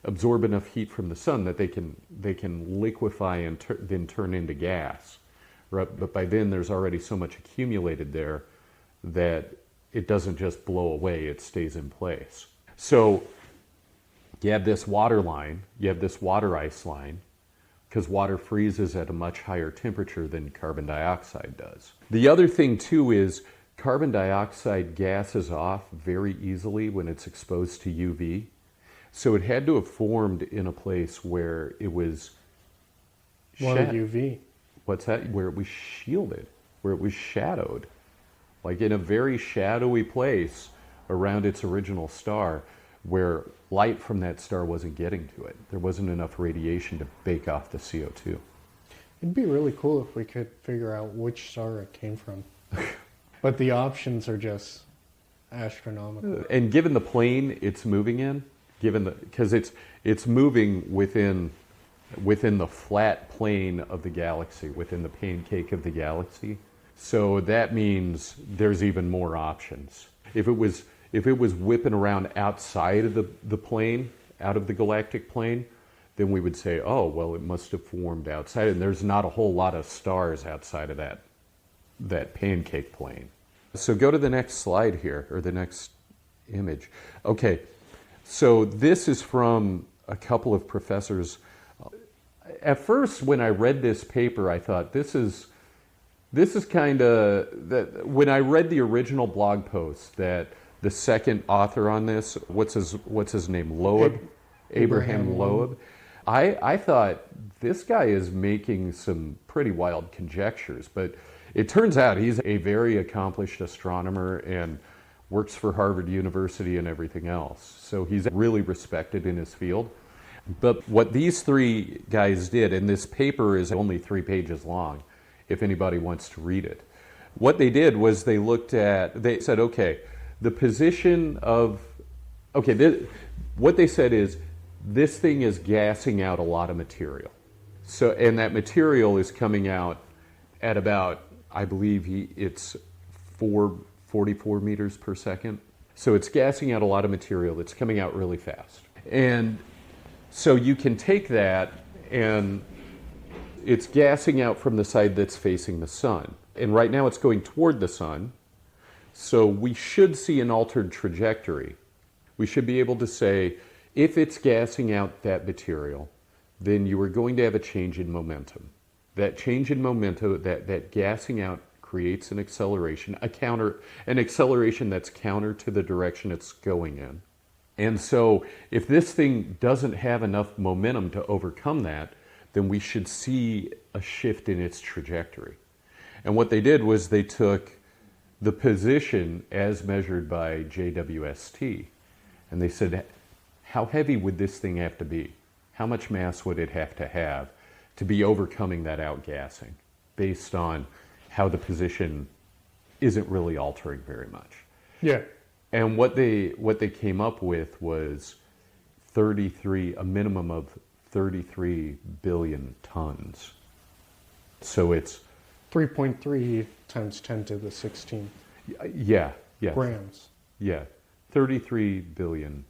absorb enough heat from the sun that they can liquefy and then turn into gas. Right? But by then there's already so much accumulated there that it doesn't just blow away, it stays in place. So you have this water line, you have this water ice line, because water freezes at a much higher temperature than carbon dioxide does. The other thing too is carbon dioxide gases off very easily when it's exposed to UV. So it had to have formed in a place where it was UV. What's that? Where it was shielded, where it was shadowed. Like in a very shadowy place around its original star, where light from that star wasn't getting to it. There wasn't enough radiation to bake off the CO2. It'd be really cool if we could figure out which star it came from. But the options are just astronomical. And given the plane it's moving in, because it's moving within the flat plane of the galaxy, within the pancake of the galaxy. So that means there's even more options. If it was whipping around outside of the plane, out of the galactic plane, then we would say, oh, well, it must have formed outside. And there's not a whole lot of stars outside of that pancake plane. So go to the next slide here, or the next image. Okay, so this is from a couple of professors. At first, when I read this paper, I thought this is kind of that. When I read the original blog post, that the second author on this, what's his name, Loeb, Abraham Loeb, I thought this guy is making some pretty wild conjectures, but it turns out he's a very accomplished astronomer and works for Harvard University and everything else. So he's really respected in his field. But what these three guys did, and this paper is only 3 pages long, if anybody wants to read it. What they did was they said, okay, the position of, what they said is, this thing is gassing out a lot of material. So, and that material is coming out at about, I believe it's 44 meters per second. So it's gassing out a lot of material that's coming out really fast. And so you can take that, and it's gassing out from the side that's facing the sun. And right now it's going toward the sun. So we should see an altered trajectory. We should be able to say, if it's gassing out that material, then you are going to have a change in momentum. That change in momentum, that gassing out creates an acceleration, an acceleration that's counter to the direction it's going in. And so if this thing doesn't have enough momentum to overcome that, then we should see a shift in its trajectory. And what they did was they took the position as measured by JWST, and they said, how heavy would this thing have to be? How much mass would it have to be overcoming that outgassing based on how the position isn't really altering very much? Yeah. And what they came up with was a minimum of 33 billion tons. So it's 3.3 times 10 to the 16 yeah, grams. Yeah, 33 billion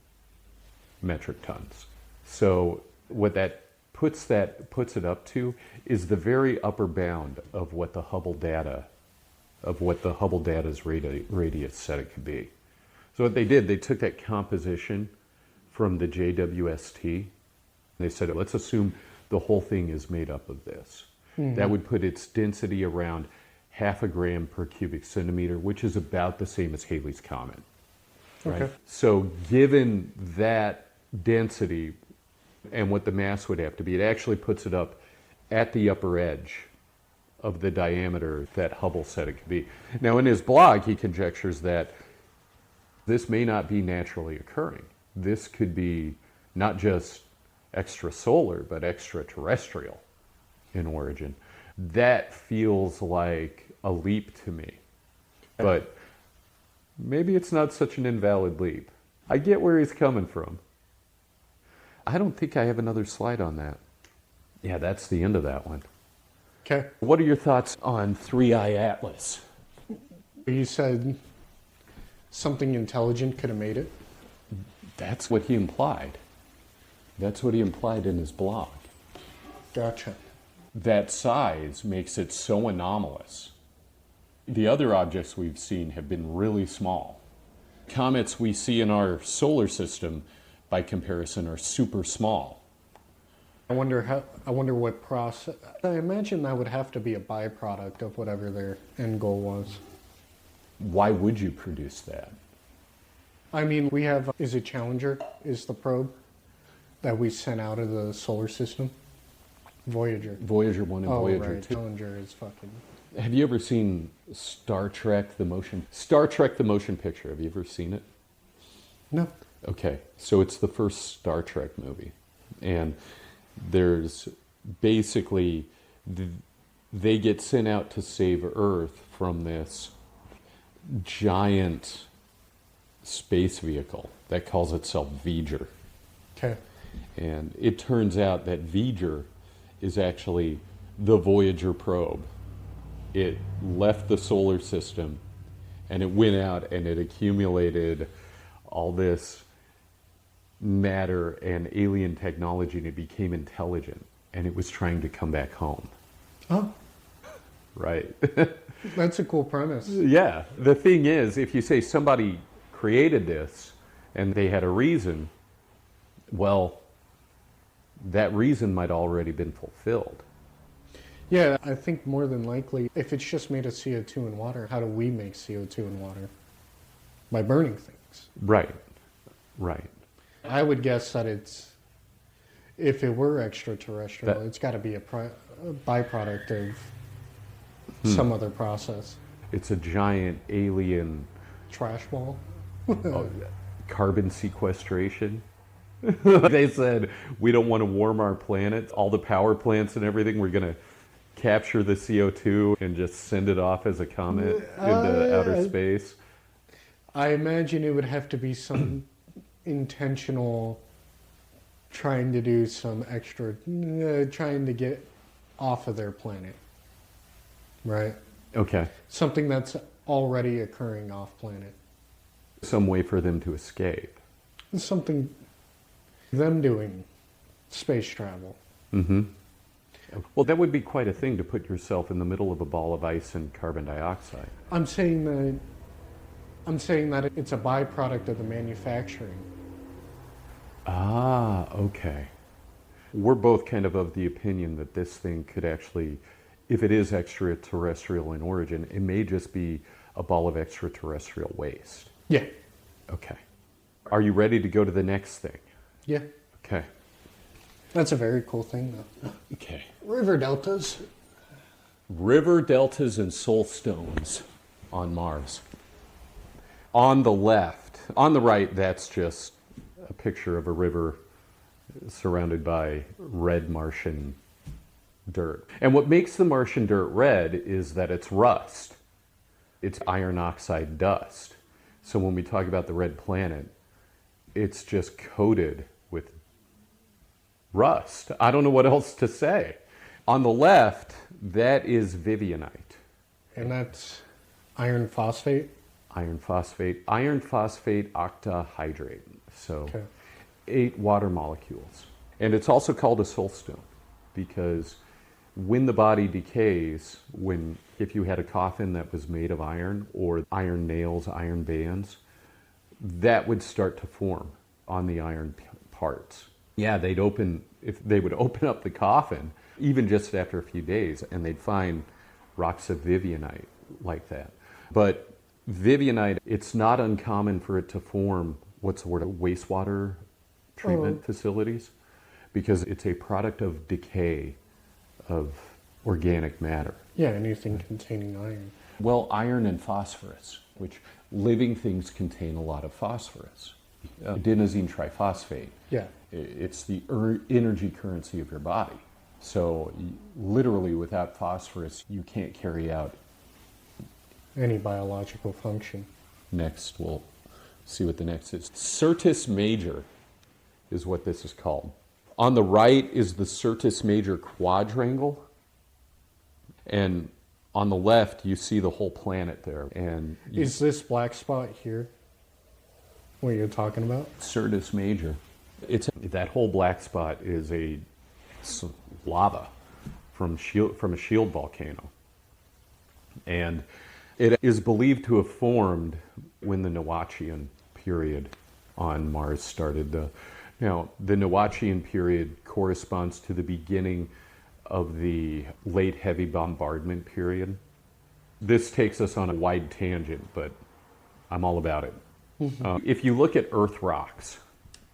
metric tons. So what that puts it up to is the very upper bound of what the Hubble data's radius said it could be. So what they did, they took that composition from the JWST, and they said, let's assume the whole thing is made up of this. Mm-hmm. That would put its density around 0.5 gram per cubic centimeter, which is about the same as Halley's Comet. Right? Okay. So given that density and what the mass would have to be, it actually puts it up at the upper edge of the diameter that Hubble said it could be. Now, in his blog, he conjectures that this may not be naturally occurring. This could be not just extrasolar, but extraterrestrial in origin. That feels like a leap to me. But maybe it's not such an invalid leap. I get where he's coming from. I don't think I have another slide on that. Yeah, that's the end of that one. Okay. What are your thoughts on 3i Atlas? You said something intelligent could have made it. That's what he implied. That's what he implied in his blog. Gotcha. That size makes it so anomalous. The other objects we've seen have been really small. Comets we see in our solar system, by comparison, are super small. I wonder what process. I imagine that would have to be a byproduct of whatever their end goal was. Why would you produce that? I mean, we have, is it Challenger, is the probe that we sent out of the solar system? Voyager. Voyager 1 and Voyager right. 2. Challenger is fucking... Have you ever seen Star Trek the motion picture? Have you ever seen it? No. Okay, so it's the first Star Trek movie. And there's basically, they get sent out to save Earth from this giant space vehicle that calls itself V'ger. Okay. And it turns out that V'ger is actually the Voyager probe. It left the solar system and it went out and it accumulated all this matter and alien technology, and it became intelligent, and it was trying to come back home. Oh. Right. That's a cool premise. Yeah. The thing is, if you say somebody created this and they had a reason, well, that reason might already been fulfilled. Yeah, I think more than likely, if it's just made of CO2 and water, how do we make CO2 and water? By burning things. Right. Right. I would guess that if it were extraterrestrial, it's got to be a byproduct of some other process. It's a giant alien... Trash ball? Carbon sequestration. They said, we don't want to warm our planet. All the power plants and everything, we're going to capture the CO2 and just send it off as a comet into outer space. I imagine it would have to be some intentional trying to do some extra, trying to get off of their planet. Right? Okay. Something that's already occurring off planet. Some way for them to escape. It's something them doing space travel. Mm-hmm. Well, that would be quite a thing to put yourself in the middle of a ball of ice and carbon dioxide. I'm saying that it's a byproduct of the manufacturing. Ah, okay. We're both kind of the opinion that this thing could actually, if it is extraterrestrial in origin, it may just be a ball of extraterrestrial waste. Yeah. Okay. Are you ready to go to the next thing? Yeah. Okay. That's a very cool thing, though. Okay. River deltas. River deltas and soul stones on Mars. On the left, on the right, that's just a picture of a river surrounded by red Martian dirt. And what makes the Martian dirt red is that it's rust. It's iron oxide dust. So when we talk about the red planet, it's just coated with rust. I don't know what else to say. On the left, that is Vivianite. And that's iron phosphate? Iron phosphate octahydrate. So Okay. 8 water molecules. And it's also called a soul stone because when the body decays, if you had a coffin that was made of iron or iron nails, iron bands, that would start to form on the iron parts. Yeah, they would open up the coffin, even just after a few days, and they'd find rocks of Vivianite like that. But Vivianite, it's not uncommon for it to form, wastewater treatment facilities, because it's a product of decay of organic matter. Yeah, anything containing iron. Well, iron and phosphorus, which living things contain a lot of phosphorus. Adenosine triphosphate. Yeah. It's the energy currency of your body. So literally without phosphorus, you can't carry out. Any biological function. Next, we'll see what the next is. Syrtis Major is what this is called. On the right is the Syrtis Major quadrangle. And on the left, you see the whole planet there. And Is this black spot here what you're talking about? Syrtis Major. That whole black spot is lava from a shield volcano. And it is believed to have formed when the Noachian period on Mars started. Now, the Noachian period corresponds to the beginning of the late heavy bombardment period. This takes us on a wide tangent, but I'm all about it. If you look at Earth rocks,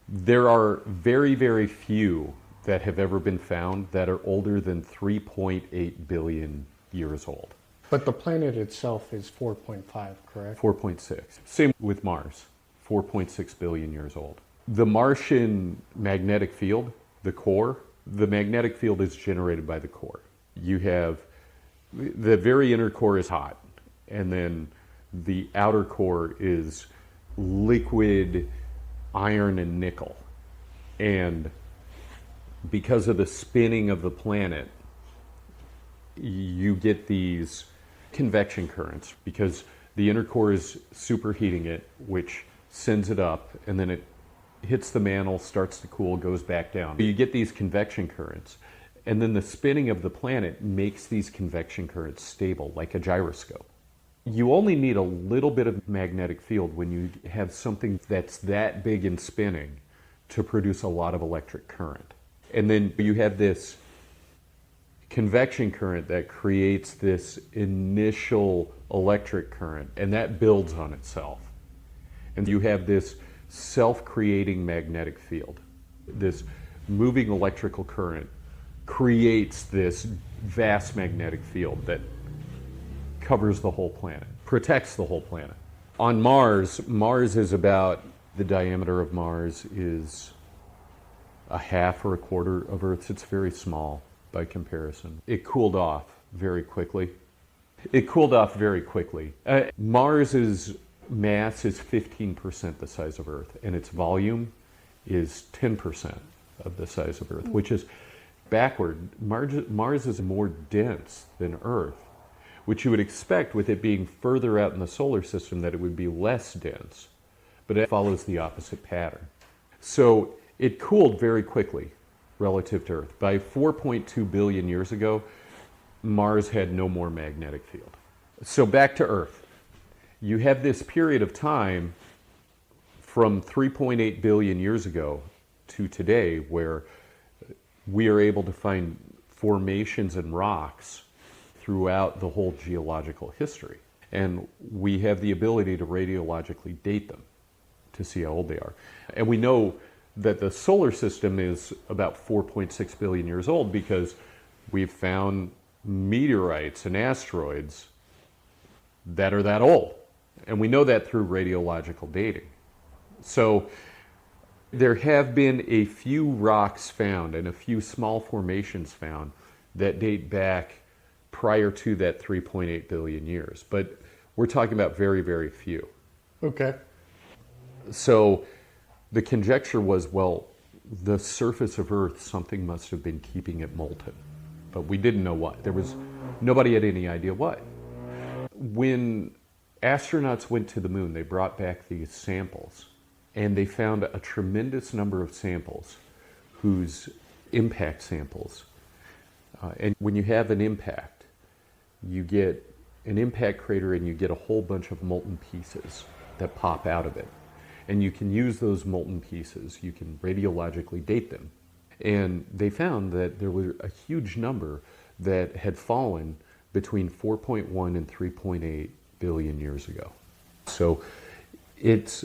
there are very, very few that have ever been found that are older than 3.8 billion years old. But the planet itself is 4.5, correct? 4.6. Same with Mars, 4.6 billion years old. The Martian magnetic field, the core, the magnetic field is generated by the core. You have the very inner core is hot, and then the outer core is liquid iron and nickel. And because of the spinning of the planet, you get these convection currents because the inner core is superheating it, which sends it up, and then it hits the mantle, starts to cool, goes back down. You get these convection currents, and then the spinning of the planet makes these convection currents stable, like a gyroscope. You only need a little bit of magnetic field when you have something that's that big and spinning to produce a lot of electric current. And then you have this convection current that creates this initial electric current, and that builds on itself. And you have this self-creating magnetic field. This moving electrical current creates this vast magnetic field that covers the whole planet, protects the whole planet. On Mars, the diameter of Mars is a half or a quarter of Earth's. It's very small by comparison. It cooled off very quickly. Mars's mass is 15% the size of Earth, and its volume is 10% of the size of Earth, which is backward. Mars is more dense than Earth, which you would expect with it being further out in the solar system that it would be less dense, but it follows the opposite pattern. So it cooled very quickly relative to Earth. By 4.2 billion years ago, Mars had no more magnetic field. So back to Earth. You have this period of time from 3.8 billion years ago to today where we are able to find formations and rocks throughout the whole geological history. And we have the ability to radiologically date them to see how old they are. And we know that the solar system is about 4.6 billion years old because we've found meteorites and asteroids that are that old. And we know that through radiological dating. So there have been a few rocks found and a few small formations found that date back prior to that 3.8 billion years. But we're talking about very, very few. Okay. So the conjecture was, well, the surface of Earth, something must have been keeping it molten. But we didn't know what. Nobody had any idea what. When astronauts went to the moon, they brought back these samples, and they found a tremendous number of samples whose impact samples. And when you have an impact, you get an impact crater and you get a whole bunch of molten pieces that pop out of it. And you can use those molten pieces, you can radiologically date them. And they found that there were a huge number that had fallen between 4.1 and 3.8 billion years ago. So it's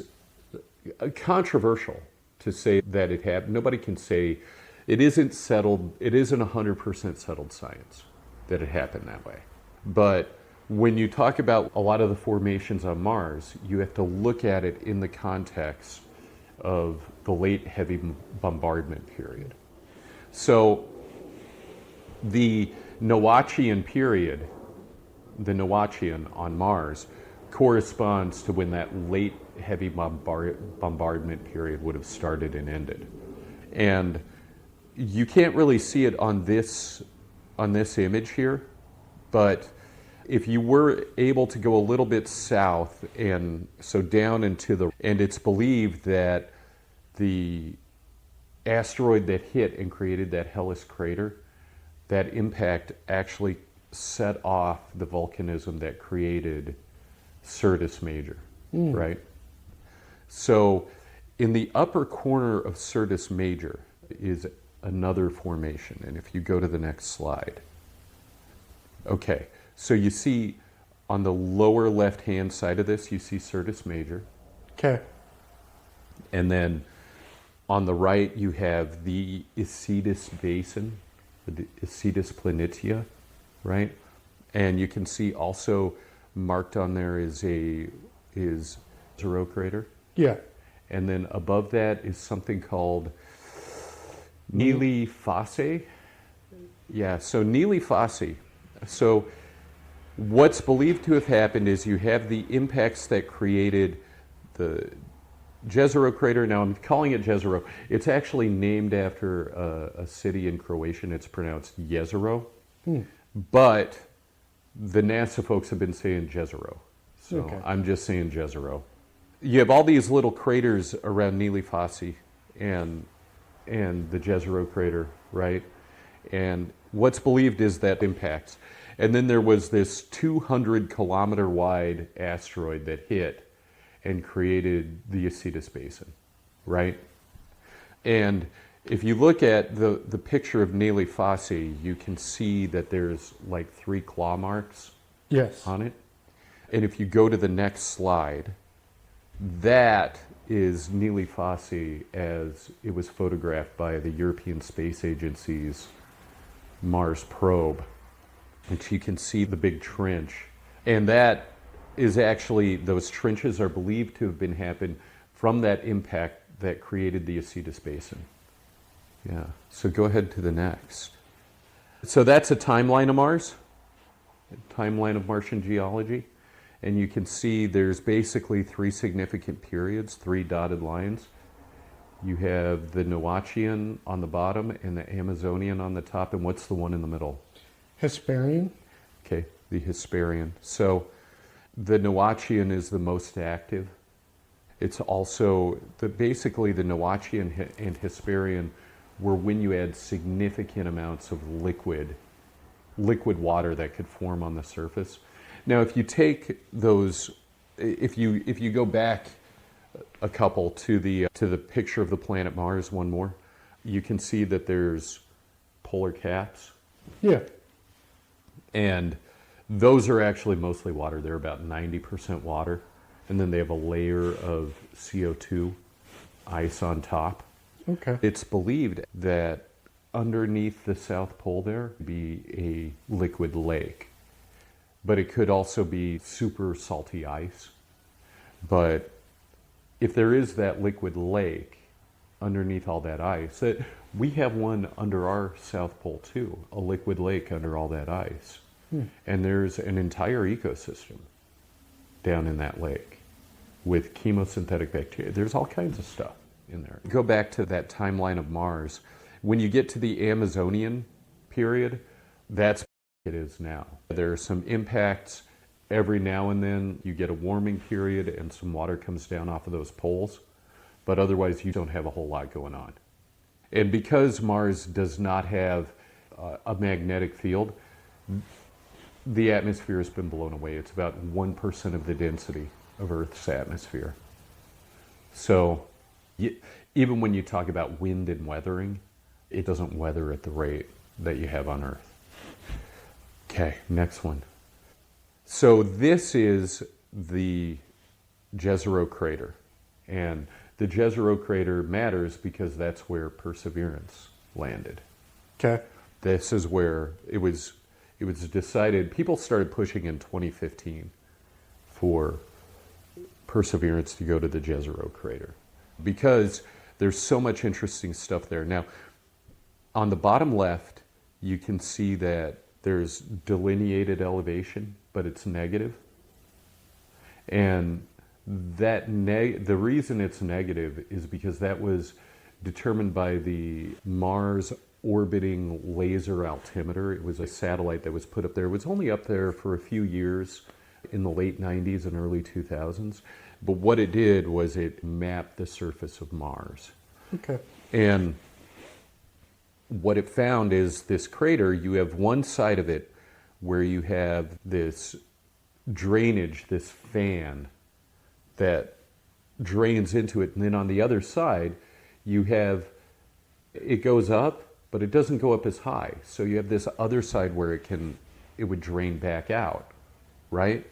controversial to say that it happened. Nobody can say it isn't settled, it isn't 100% settled science that it happened that way. But when you talk about a lot of the formations on Mars, you have to look at it in the context of the late heavy bombardment period. So the Noachian period, the Noachian on Mars, corresponds to when that late heavy bombardment period would have started and ended. And you can't really see it on this image here, but if you were able to go a little bit south and so down into and it's believed that the asteroid that hit and created that Hellas crater, that impact actually set off the volcanism that created Syrtis Major, right? So in the upper corner of Syrtis Major is another formation. And if you go to the next slide. Okay, so you see on the lower left-hand side of this, you see Syrtis Major. Okay. And then on the right, you have the Isidis Basin, the Isidis Planitia, right? And you can see also marked on there is Jezero Crater. Yeah. And then above that is something called Nili Fosse. Yeah, so Nili Fosse. So what's believed to have happened is you have the impacts that created the Jezero Crater. Now I'm calling it Jezero. It's actually named after a city in Croatian. It's pronounced Jezero. But the NASA folks have been saying Jezero. So Okay. I'm just saying Jezero. You have all these little craters around Nili Fosse and the Jezero Crater, right? And what's believed is that impacts. And then there was this 200-kilometer wide asteroid that hit and created the Isidis Basin, right? And if you look at the picture of Nili Fosse, you can see that there's like 3 claw marks Yes. on it. And if you go to the next slide, that is Nili Fosse as it was photographed by the European Space Agency's Mars probe. And you can see the big trench. And that is actually, those trenches are believed to have been happened from that impact that created the Isidis Basin. Yeah, so go ahead to the next. So that's a timeline of Mars, a timeline of Martian geology. And you can see there's basically 3 significant periods, 3 dotted lines. You have the Noachian on the bottom and the Amazonian on the top. And what's the one in the middle? Hesperian? Okay, the Hesperian. So the Noachian is the most active. It's also, basically the Noachian and Hesperian were when you had significant amounts of liquid water that could form on the surface. Now, if you take those, if you go back a couple to the picture of the planet Mars, one more, you can see that there's polar caps. Yeah. And those are actually mostly water. They're about 90% water. And then they have a layer of CO2 ice on top. Okay. It's believed that underneath the South Pole there would be a liquid lake. But it could also be super salty ice. But if there is that liquid lake underneath all that ice, we have one under our South Pole too, a liquid lake under all that ice. And there's an entire ecosystem down in that lake with chemosynthetic bacteria. There's all kinds of stuff in there. Go back to that timeline of Mars. When you get to the Amazonian period, that's what it is now. There are some impacts. Every now and then you get a warming period and some water comes down off of those poles, but otherwise you don't have a whole lot going on. And because Mars does not have a magnetic field, the atmosphere has been blown away. It's about 1% of the density of Earth's atmosphere. So even when you talk about wind and weathering, it doesn't weather at the rate that you have on Earth. Okay, next one. So this is the Jezero Crater. And the Jezero Crater matters because that's where Perseverance landed. Okay. This is where it was decided. People started pushing in 2015 for Perseverance to go to the Jezero Crater because there's so much interesting stuff there. Now, on the bottom left, you can see that there's delineated elevation, but it's negative. And the reason it's negative is because that was determined by the Mars orbiting laser altimeter. It was a satellite that was put up there. It was only up there for a few years in the late 90s and early 2000s. But what it did was it mapped the surface of Mars. Okay. And what it found is this crater, you have one side of it where you have this drainage, this fan that drains into it. And then on the other side, you have, it goes up, but it doesn't go up as high. So you have this other side where it would drain back out, right?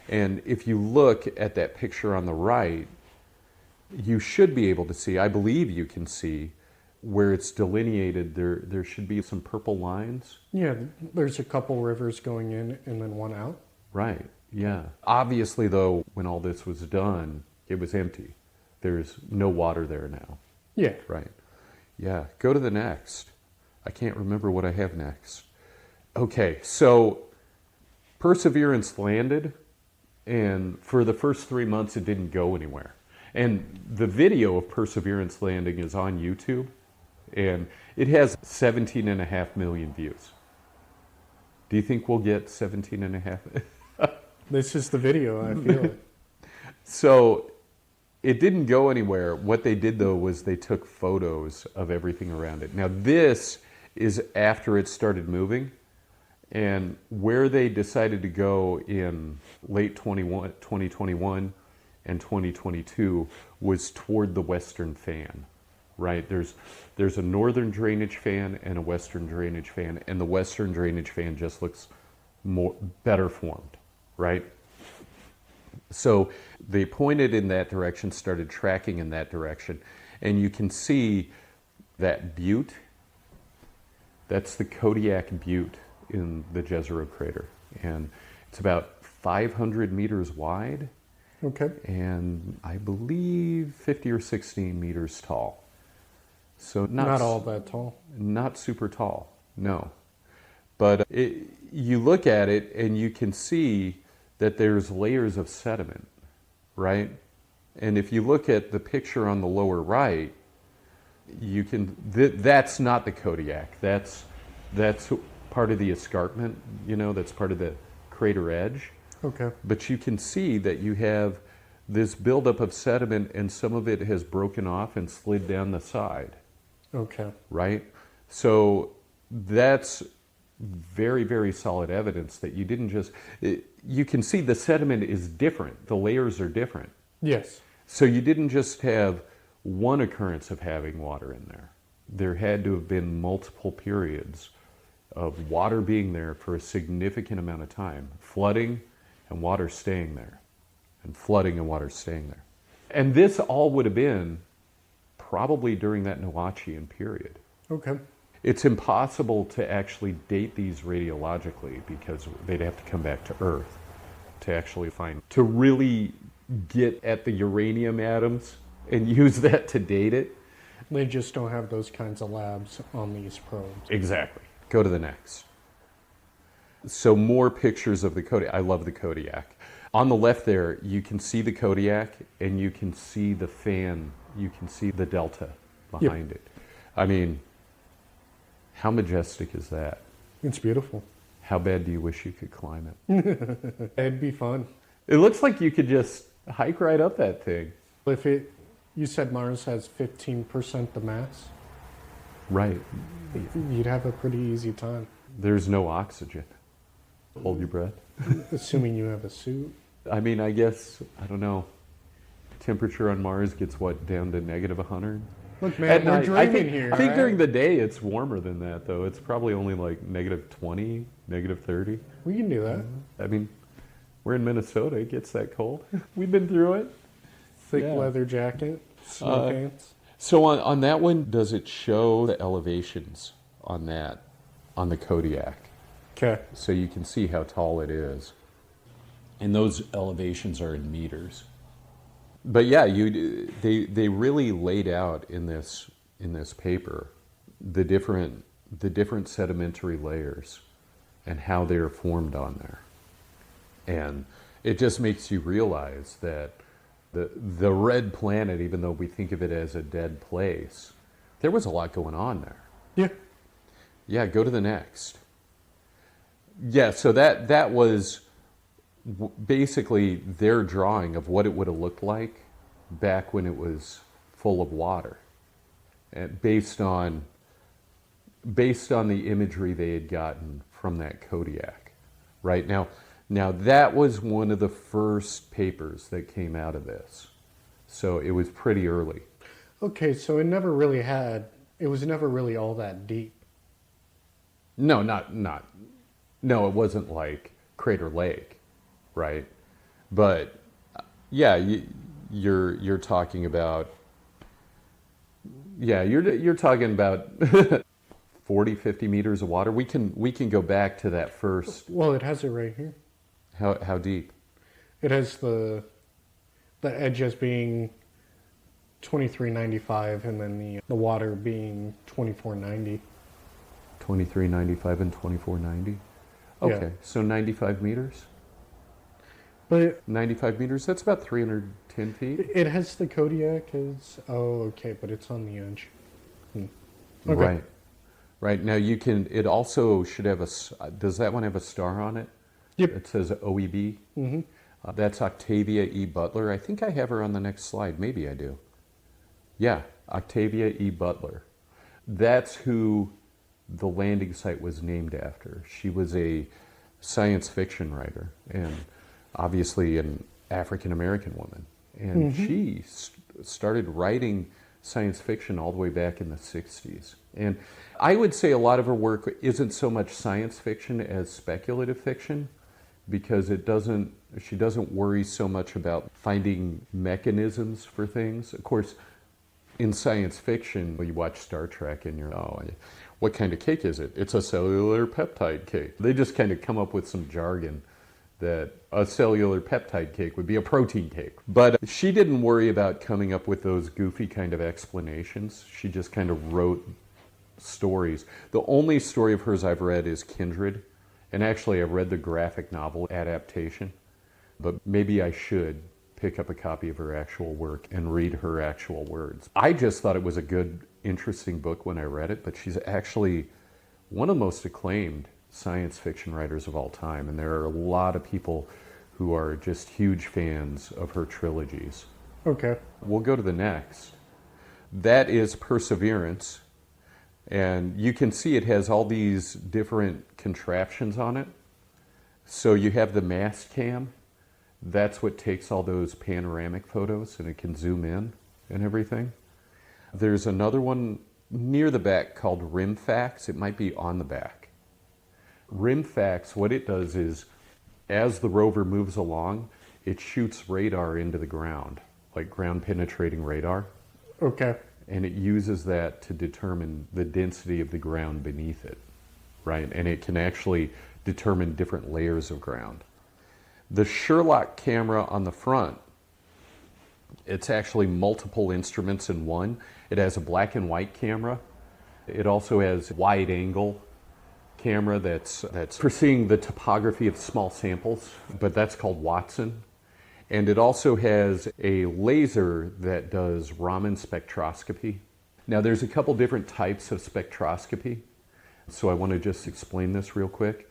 And if you look at that picture on the right, you should be able to see, I believe you can see, where it's delineated, there should be some purple lines. Yeah, there's a couple rivers going in and then one out. Right, yeah. Obviously, though, when all this was done, it was empty. There's no water there now. Yeah. Right. Yeah, go to the next. I can't remember what I have next. Okay, so Perseverance landed, and for the first 3 months, it didn't go anywhere. And the video of Perseverance landing is on YouTube, and it has 17.5 million views. Do you think we'll get 17.5? This is the video, I feel it. So it didn't go anywhere. What they did, though, was they took photos of everything around it. Now, this is after it started moving, and where they decided to go in late 2021 and 2022 was toward the western fan, right? There's a northern drainage fan and a western drainage fan, and the western drainage fan just looks better formed, right? So they pointed in that direction, started tracking in that direction, and you can see that butte. That's the Kodiak Butte in the Jezero Crater, and it's about 500 meters wide. Okay. And I believe 50 or 60 meters tall. So not all that tall. Not super tall, no. But you look at it and you can see that there's layers of sediment, right? And if you look at the picture on the lower right, you can, that's not the Kodiak. That's part of the escarpment, that's part of the crater edge. Okay. But you can see that you have this buildup of sediment, and some of it has broken off and slid down the side, Okay. right? So that's very, very solid evidence that you didn't just, you can see the sediment is different. The layers are different. Yes. So you didn't just have one occurrence of having water in there. There had to have been multiple periods of water being there for a significant amount of time, flooding and water staying there, and flooding and water staying there. And this all would have been probably during that Noachian period. Okay. It's impossible to actually date these radiologically because they'd have to come back to Earth to actually find, to really get at the uranium atoms and use that to date it. They just don't have those kinds of labs on these probes. Exactly. Go to the next. So more pictures of the Kodiak. I love the Kodiak. On the left there, you can see the Kodiak and you can see the fan. You can see the delta behind it. I mean, how majestic is that? It's beautiful. How bad do you wish you could climb it? It'd be fun. It looks like you could just hike right up that thing. If you said Mars has 15% the mass, Right. you'd have a pretty easy time. There's no oxygen. Hold your breath. Assuming you have a suit. I mean, I guess, I don't know. Temperature on Mars gets what, down to -100? Look, man, At we're night, dreaming I think, here. I think right? during the day it's warmer than that, though. It's probably only like -20, -30. We can do that. I mean, we're in Minnesota. It gets that cold. We've been through it. Thick Yeah. leather jacket, snow pants. So on that one, does it show the elevations on that, on the Kodiak? Okay. So you can see how tall it is. And those elevations are in meters. But yeah, they really laid out in this paper the different sedimentary layers and how they're formed on there. And it just makes you realize that the red planet, even though we think of it as a dead place, there was a lot going on there. Yeah. Yeah, go to the next. Yeah, so that was basically their drawing of what it would have looked like back when it was full of water, and based on the imagery they had gotten from that Kodiak. Right now that was one of the first papers that came out of this, so it was pretty early. Okay, so it was never really all that deep. No, it wasn't like Crater Lake, right? But yeah, you're talking about, yeah, you're talking about 40, 50 meters of water. We can go back to that first. Well, it has it right here. How deep? It has the edge as being 2395, and then the water being 2490. 2395 and 2490. Okay, Yeah. so 95 meters. But 95 meters. That's about 310 feet. it has the Kodiak as... Oh, okay, but it's on the edge. Okay. Right. Right. Now you can, it also should have does that one have a star on it? Yep. It says OEB. Mm-hmm. That's Octavia E. Butler. I think I have her on the next slide. Maybe I do. Yeah, Octavia E. Butler. That's who the landing site was named after. She was a science fiction writer and obviously an African-American woman. And she started writing science fiction all the way back in the 60s. And I would say a lot of her work isn't so much science fiction as speculative fiction, because she doesn't worry so much about finding mechanisms for things. Of course, in science fiction, you watch Star Trek and you're, oh, what kind of cake is it? It's a cellular peptide cake. They just kind of come up with some jargon that a cellular peptide cake would be a protein cake. But she didn't worry about coming up with those goofy kind of explanations. She just kind of wrote stories. The only story of hers I've read is Kindred. And actually, I've read the graphic novel adaptation. But maybe I should pick up a copy of her actual work and read her actual words. I just thought it was a good, interesting book when I read it, but she's actually one of the most acclaimed science fiction writers of all time, and there are a lot of people who are just huge fans of her trilogies. Okay. We'll go to the next. That is Perseverance, and you can see it has all these different contraptions on it. So you have the mast cam. That's what takes all those panoramic photos, and it can zoom in and everything. There's another one near the back called RimFax. It might be on the back. RimFax, what it does is, as the rover moves along, it shoots radar into the ground, like ground penetrating radar. Okay. And it uses that to determine the density of the ground beneath it, right? And it can actually determine different layers of ground. The Sherlock camera on the front, it's actually multiple instruments in one. It has a black and white camera. It also has wide angle camera that's for seeing the topography of small samples, but that's called Watson. And it also has a laser that does Raman spectroscopy. Now there's a couple different types of spectroscopy, so I want to just explain this real quick.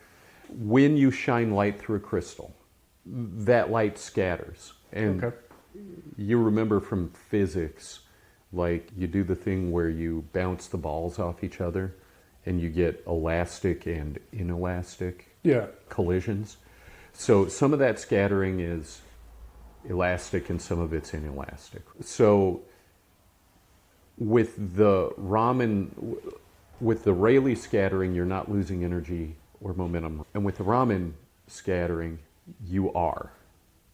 When you shine light through a crystal, that light scatters. And Okay. you remember from physics, like you do the thing where you bounce the balls off each other and you get elastic and inelastic Yeah. collisions. So some of that scattering is elastic and some of it's inelastic. So with the Raman, with the Rayleigh scattering, you're not losing energy or momentum. And with the Raman scattering, you are.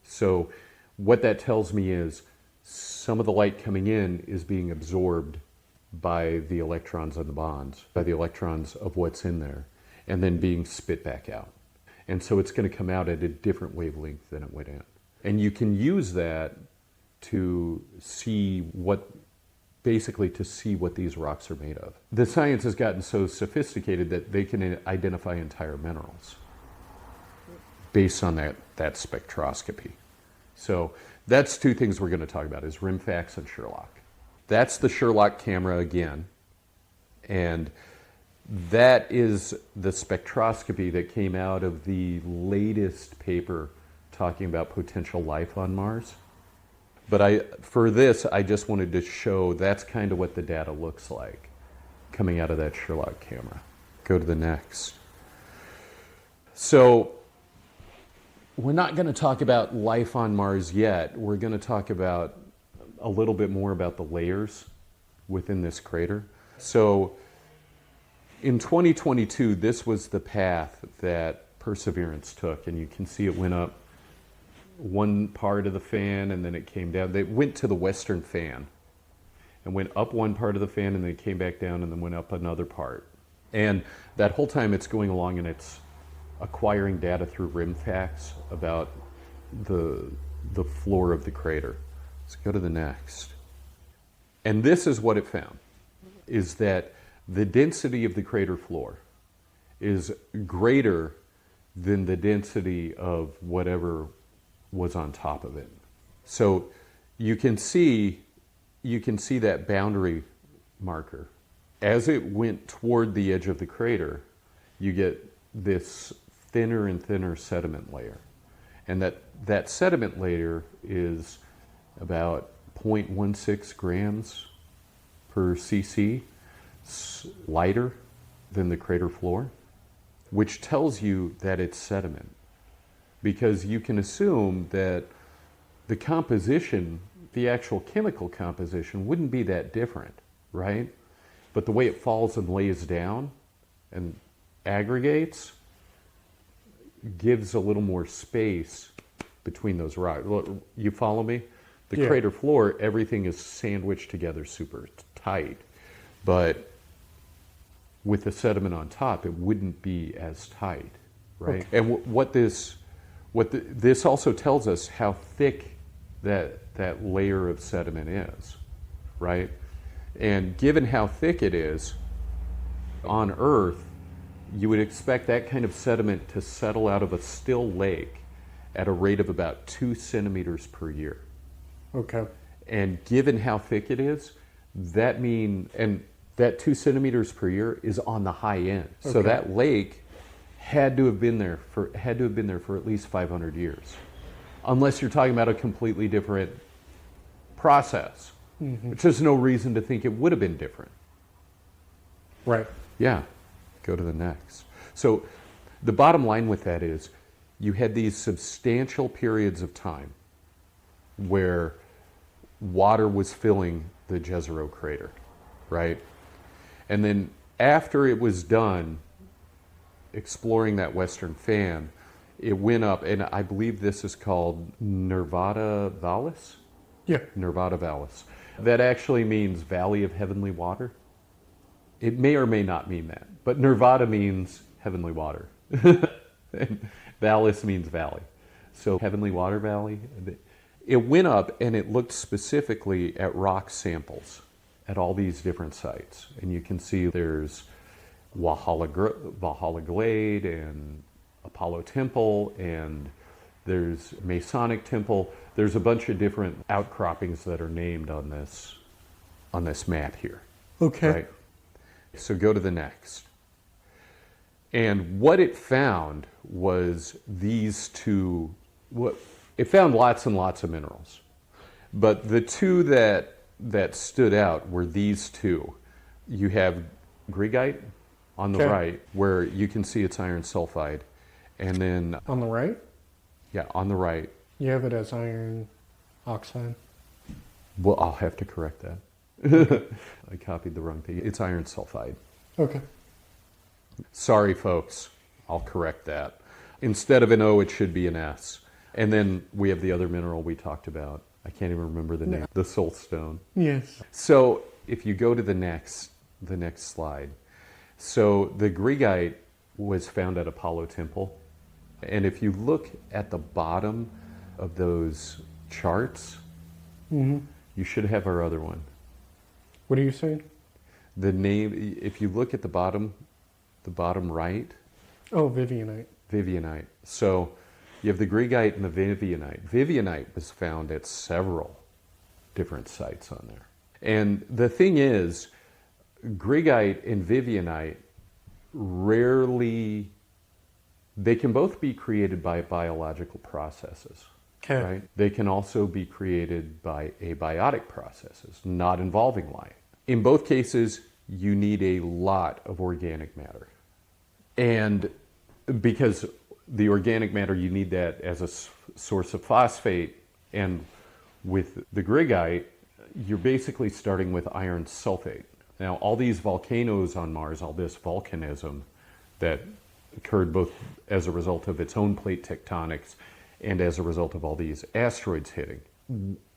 So what that tells me is some of the light coming in is being absorbed by the electrons on the bonds, by the electrons of what's in there, and then being spit back out. And so it's going to come out at a different wavelength than it went in. And you can use that to see what, basically to see what these rocks are made of. The science has gotten so sophisticated that they can identify entire minerals based on that spectroscopy. So that's two things we're going to talk about, is RimFax and Sherlock. That's the Sherlock camera again. And that is the spectroscopy that came out of the latest paper talking about potential life on Mars. But for this, I just wanted to show that's kind of what the data looks like coming out of that Sherlock camera. Go to the next. So we're not going to talk about life on Mars yet. We're going to talk about a little bit more about the layers within this crater. So in 2022, this was the path that Perseverance took, and you can see it went up one part of the fan and then it came down. They went to the western fan and went up one part of the fan and then it came back down and then went up another part. And that whole time it's going along and it's acquiring data through RimFax about the floor of the crater. Let's go to the next. And this is what it found, is that the density of the crater floor is greater than the density of whatever was on top of it. So you can see that boundary marker. As it went toward the edge of the crater, you get this thinner and thinner sediment layer. And that sediment layer is about 0.16 grams per cc, lighter than the crater floor, which tells you that it's sediment. Because you can assume that the composition, the actual chemical composition, wouldn't be that different, right? But the way it falls and lays down and aggregates gives a little more space between those rocks. You follow me? The Yeah. crater floor, everything is sandwiched together super tight. But with the sediment on top, it wouldn't be as tight, right? Okay. And this also tells us how thick that layer of sediment is, right? And given how thick it is, on Earth, you would expect that kind of sediment to settle out of a still lake at a rate of about 2 centimeters per year. Okay. And given how thick it is, and that 2 centimeters per year is on the high end. So Okay. that lake had to have been there for at least 500 years, unless you're talking about a completely different process, which there's no reason to think it would have been different. Right. Yeah, go to the next. So the bottom line with that is you had these substantial periods of time where water was filling the Jezero Crater, right? And then after it was done exploring that western fan, it went up, and I believe this is called Nervada Vallis? Yeah. Nervada Vallis. That actually means Valley of Heavenly Water. It may or may not mean that, but Nervada means heavenly water. And Vallis means valley. So Heavenly Water Valley. It went up and it looked specifically at rock samples at all these different sites. And you can see there's Valhalla Glade and Apollo Temple, and there's Masonic Temple. There's a bunch of different outcroppings that are named on this map here. Okay. Right? So go to the next. And what it found was these two, it found lots and lots of minerals. But the two that stood out were these two. You have Greigite on the right, where you can see it's iron sulfide. And then, On the right, yeah, on the right, you have it as iron oxide. well, I'll have to correct that. I copied the wrong thing. It's iron sulfide. Okay. Sorry, folks. I'll correct that. Instead of an O, it should be an S. And then we have the other mineral we talked about. I can't even remember the name. The soul stone. Yes. So if you go to the next slide. So the Greigite was found at Apollo Temple. And if you look at the bottom of those charts, you should have our other one. What are you saying? The name, if you look at the bottom right, Oh, Vivianite. Vivianite. So you have the Greigite and the Vivianite. Vivianite was found at several different sites on there. And the thing is, Greigite and Vivianite rarely, they can both be created by biological processes. Okay. Right? They can also be created by abiotic processes, not involving life. In both cases, you need a lot of organic matter. And because the organic matter, you need that as a source of phosphate. And with the Greigite, you're basically starting with iron sulfate. Now, all these volcanoes on Mars, all this volcanism that occurred both as a result of its own plate tectonics and as a result of all these asteroids hitting,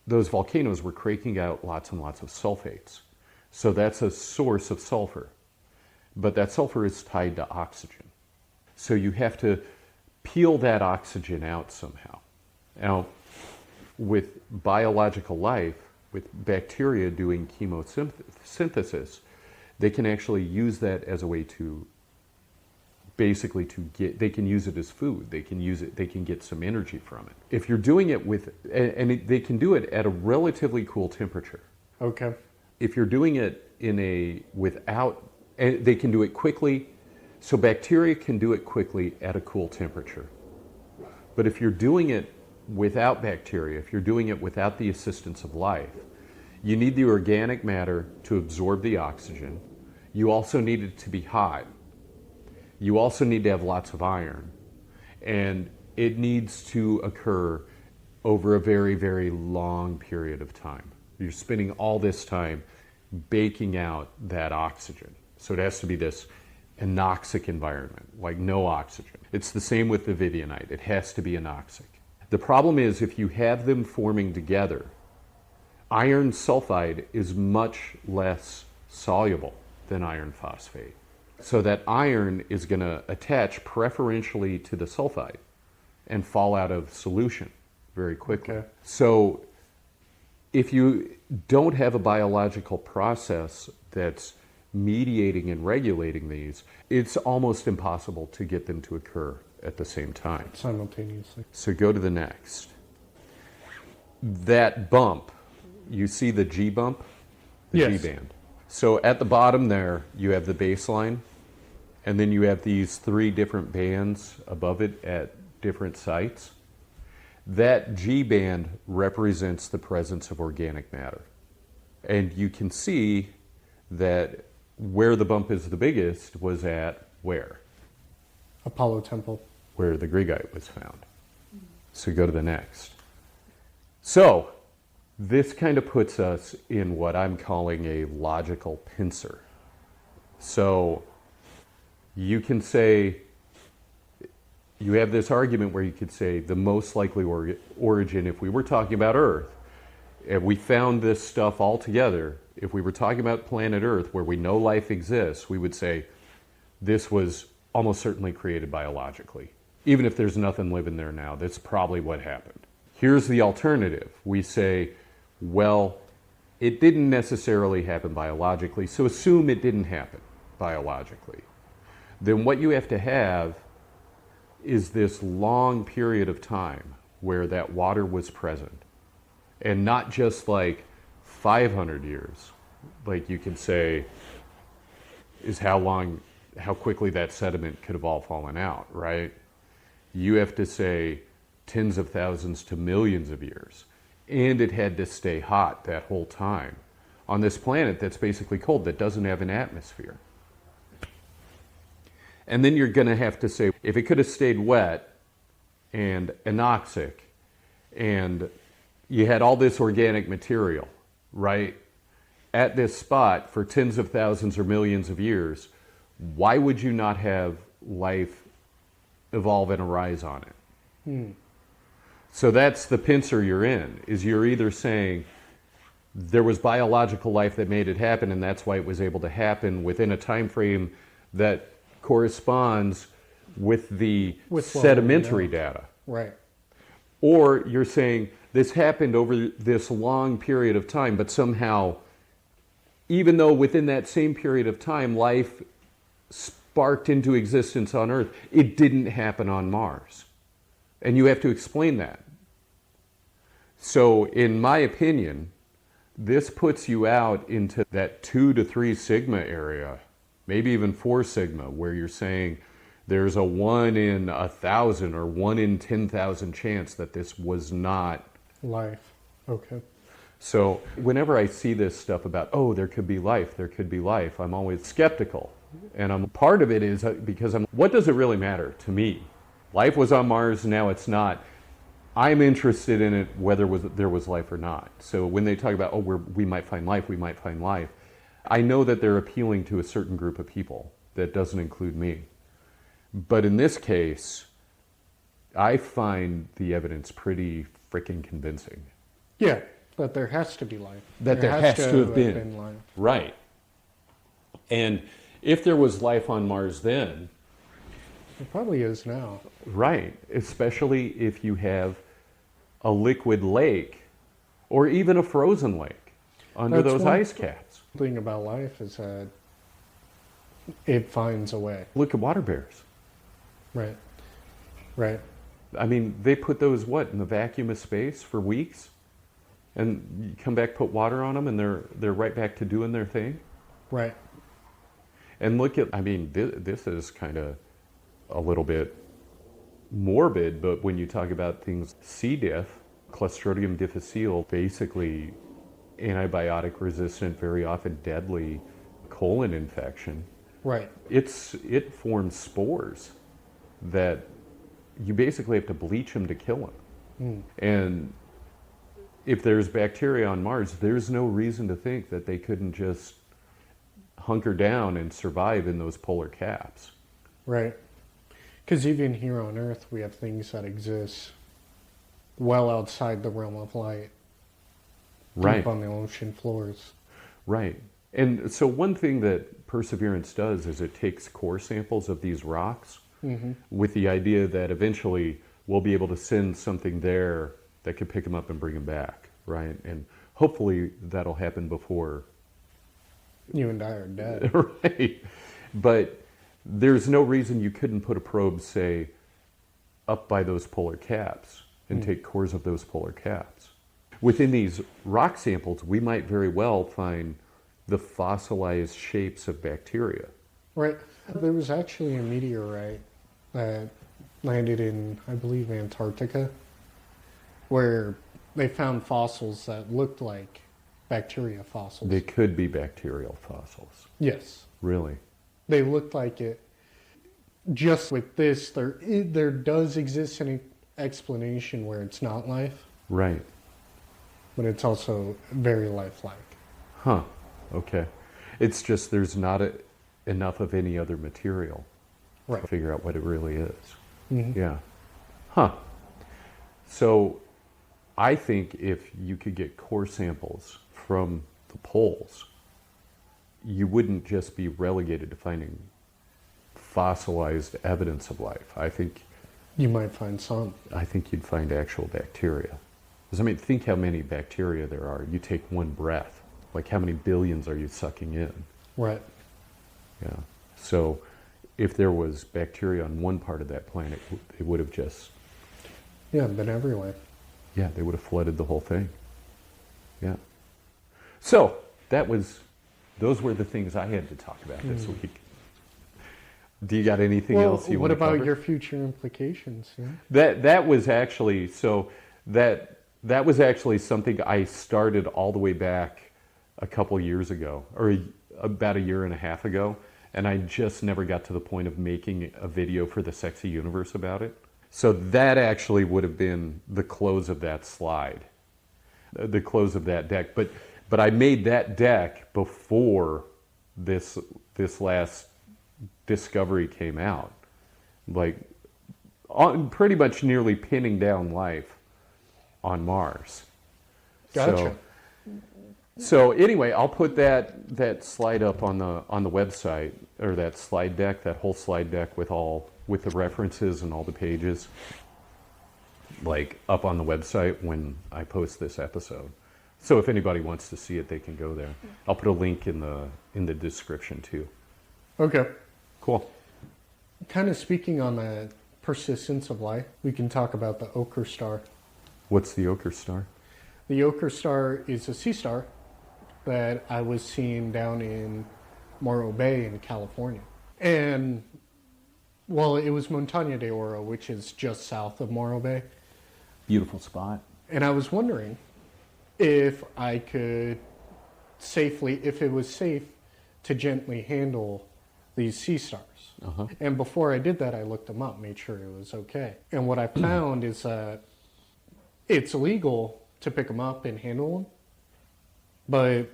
those volcanoes were cranking out lots and lots of sulfates. So that's a source of sulfur. But that sulfur is tied to oxygen. So you have to peel that oxygen out somehow. Now, with biological life, with bacteria doing chemosynthesis, they can actually use that as a way to basically they can use it as food. They can get some energy from it. If you're doing it they can do it at a relatively cool temperature. Okay. If you're doing it they can do it quickly. So bacteria can do it quickly at a cool temperature. But if you're doing it without bacteria, if you're doing it without the assistance of life, you need the organic matter to absorb the oxygen. You also need it to be hot. You also need to have lots of iron. And it needs to occur over a very, very long period of time. You're spending all this time baking out that oxygen. So it has to be this anoxic environment, like no oxygen. It's the same with the Vivianite. It has to be anoxic. The problem is if you have them forming together, iron sulfide is much less soluble than iron phosphate. So that iron is going to attach preferentially to the sulfide and fall out of solution very quickly. Okay. So if you don't have a biological process that's mediating and regulating these, it's almost impossible to get them to occur at the same time. Simultaneously. So go to the next. That bump, you see the G bump? The Yes. G band. So at the bottom there, you have the baseline, and then you have these 3 different bands above it at different sites. That G band represents the presence of organic matter. And you can see that where the bump is the biggest was at where? Apollo Temple. Where the Grigite was found. So go to the next. So this kind of puts us in what I'm calling a logical pincer. So you can say, you have this argument where you could say the most likely origin, if we were talking about Earth, if we found this stuff all together, if we were talking about planet Earth where we know life exists, we would say this was almost certainly created biologically. Even if there's nothing living there now, that's probably what happened. Here's the alternative. We say, well, it didn't necessarily happen biologically, so assume it didn't happen biologically. Then what you have to have is this long period of time where that water was present. And not just like 500 years, like you can say, is how quickly that sediment could have all fallen out, right? You have to say tens of thousands to millions of years. And it had to stay hot that whole time on this planet that's basically cold, that doesn't have an atmosphere. And then you're going to have to say, if it could have stayed wet and anoxic, and you had all this organic material, right, at this spot for tens of thousands or millions of years, why would you not have life evolve and arise on it? So that's the pincer you're in, is you're either saying there was biological life that made it happen, and that's why it was able to happen within a time frame that corresponds with the sedimentary data. Right. Or you're saying this happened over this long period of time, but somehow, even though within that same period of time life sparked into existence on Earth, it didn't happen on Mars. And you have to explain that. So in my opinion, this puts you out into that 2 to 3 sigma area, maybe even 4 sigma, where you're saying there's a 1 in 1,000 or 1 in 10,000 chance that this was not life. Okay. So whenever I see this stuff about, oh, there could be life, I'm always skeptical. And part of it is because what does it really matter to me? Life was on Mars, now it's not. I'm interested in it whether there was life or not. So when they talk about, oh, we might find life, I know that they're appealing to a certain group of people. That doesn't include me. But in this case, I find the evidence pretty freaking convincing. Yeah, that there has to be life. That there has to have been life. Right. And if there was life on Mars then... It probably is now. Right, especially if you have a liquid lake or even a frozen lake under those ice caps. The thing about life is that it finds a way. Look at water bears. Right, right. I mean, they put those, in the vacuum of space for weeks? And you come back, put water on them, and they're right back to doing their thing? Right. And look at, this is kind of a little bit morbid, but when you talk about things, C. diff, Clostridium difficile, basically antibiotic resistant, very often deadly colon infection. Right. It forms spores that you basically have to bleach them to kill them. And if there's bacteria on Mars, there's no reason to think that they couldn't just hunker down and survive in those polar caps. Right. Because even here on Earth, we have things that exist well outside the realm of light. Right. Deep on the ocean floors. Right. And so one thing that Perseverance does is it takes core samples of these rocks with the idea that eventually we'll be able to send something there that could pick them up and bring them back, right? And hopefully that'll happen before... You and I are dead. Right. But there's no reason you couldn't put a probe, say, up by those polar caps and take cores of those polar caps. Within these rock samples, we might very well find the fossilized shapes of bacteria Right. There was actually a meteorite that landed in, I believe, Antarctica, where they found fossils that looked like bacteria fossils. They could be bacterial fossils. Yes. Really? They looked like it. Just with this, there does exist an explanation where it's not life, Right. but it's also very lifelike. Huh. Okay. It's just there's not enough of any other material Right. to figure out what it really is. Mhm. Yeah. Huh. So I think if you could get core samples from the poles, you wouldn't just be relegated to finding fossilized evidence of life. I think You might find some. you'd find actual bacteria. Because I mean, think how many bacteria there are. You take one breath. Like how many billions are you sucking in? Right. Yeah. So if there was bacteria on one part of that planet, it would have just, Yeah, been everywhere. yeah, they would have flooded the whole thing. Yeah. So those were the things I had to talk about this week. Do you got anything else you what want to about cover? your future implications? Yeah? That was actually that was actually something I started all the way back a couple years ago, or about a year and a half ago, and I just never got to the point of making a video for the Sexy Universe about it. So that actually would have been the close of that slide, the close of that deck. But I made that deck before this last discovery came out, like pretty much nearly pinning down life on Mars. Gotcha. So anyway, I'll put that slide up on the website, or that slide deck, that whole slide deck with the references and all the pages, like up on the website when I post this episode. So if anybody wants to see it, they can go there. I'll put a link in the description too. Okay. Cool. Kind of speaking on the persistence of life, we can talk about the Ochre Star. What's the Ochre Star? The Ochre Star is a sea star that I was seeing down in Morro Bay in California. And, well, it was Montaña de Oro, which is just south of Morro Bay. Beautiful spot. And I was wondering if I could safely, if it was safe to gently handle these sea stars. Uh-huh. And before I did that, I looked them up, made sure it was okay. And what I found is that it's legal to pick them up and handle them, but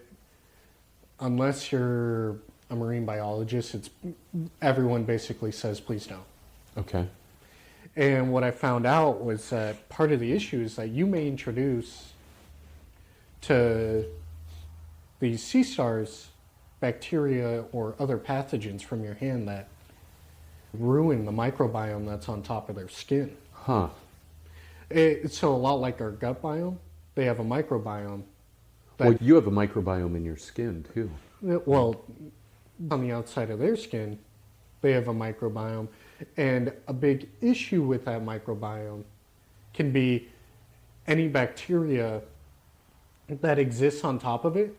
unless you're a marine biologist, everyone basically says, please don't. Okay. And what I found out was that part of the issue is that you may introduce to these sea stars bacteria or other pathogens from your hand that ruin the microbiome that's on top of their skin. Huh. So a lot like our gut biome, they have a microbiome. Well, you have a microbiome in your skin too. Well, on the outside of their skin, they have a microbiome. And a big issue with that microbiome can be any bacteria that exists on top of it.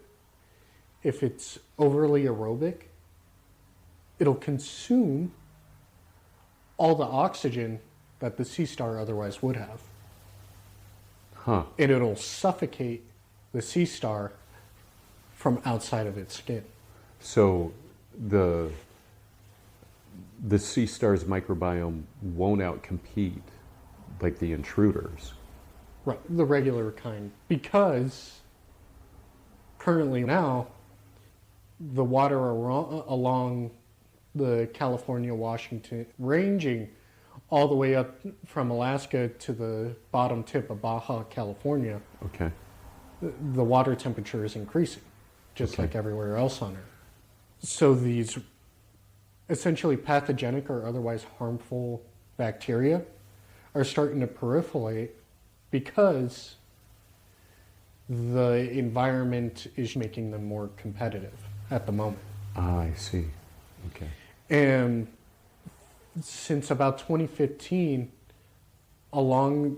If it's overly aerobic, it'll consume all the oxygen that the sea star otherwise would have. Huh. And it'll suffocate the sea star from outside of its skin. So the sea star's microbiome won't outcompete like the intruders. Right, the regular kind. Because currently now, the water along the California-Washington, ranging all the way up from Alaska to the bottom tip of Baja California, Okay. the water temperature is increasing, just Okay. like everywhere else on Earth. So these essentially pathogenic or otherwise harmful bacteria are starting to proliferate because the environment is making them more competitive at the moment. Ah, I see. Okay. And since about 2015, along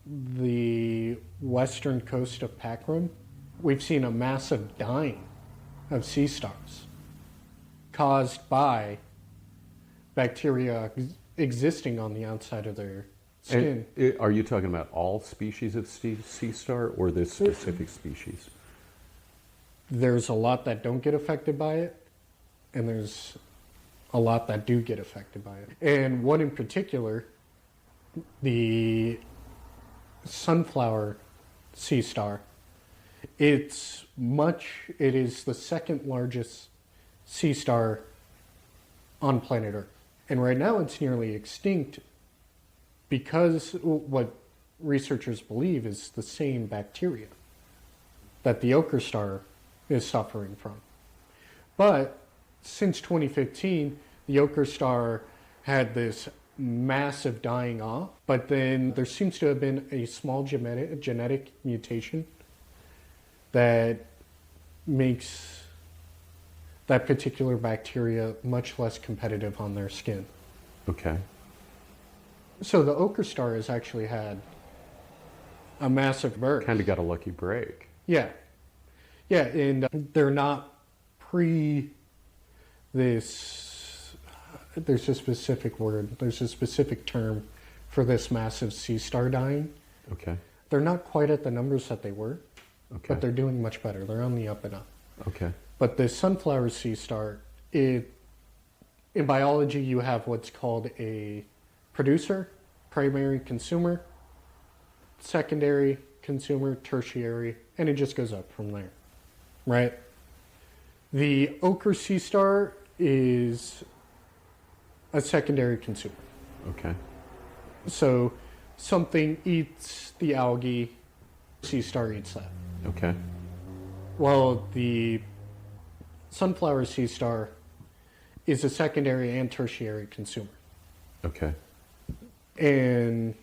the western coast of Pac Rim, we've seen a massive dying of sea stars caused by bacteria existing on the outside of their skin. And are you talking about all species of sea star or this specific species? There's a lot that don't get affected by it, and there's a lot that do get affected by it. And one in particular, the sunflower sea star, it is the second largest sea star on planet Earth. And right now it's nearly extinct because what researchers believe is the same bacteria that the ochre star is suffering from. But since 2015, the ochre star had this massive dying off, but then there seems to have been a small genetic mutation that makes that particular bacteria much less competitive on their skin. Okay. So the ochre star has actually had a massive burst. Kind of got a lucky break. Yeah. Yeah, and they're not this, there's a specific word, there's a specific term for this massive sea star dying. Okay. They're not quite at the numbers that they were, Okay. but they're doing much better. They're on the up and up. Okay. But the sunflower sea star, in biology, you have what's called a producer, primary consumer, secondary consumer, tertiary, and it just goes up from there, right? The ochre sea star is a secondary consumer. Okay. So something eats the algae, sea star eats that. Okay. Well, the sunflower sea star is a secondary and tertiary consumer. Okay. And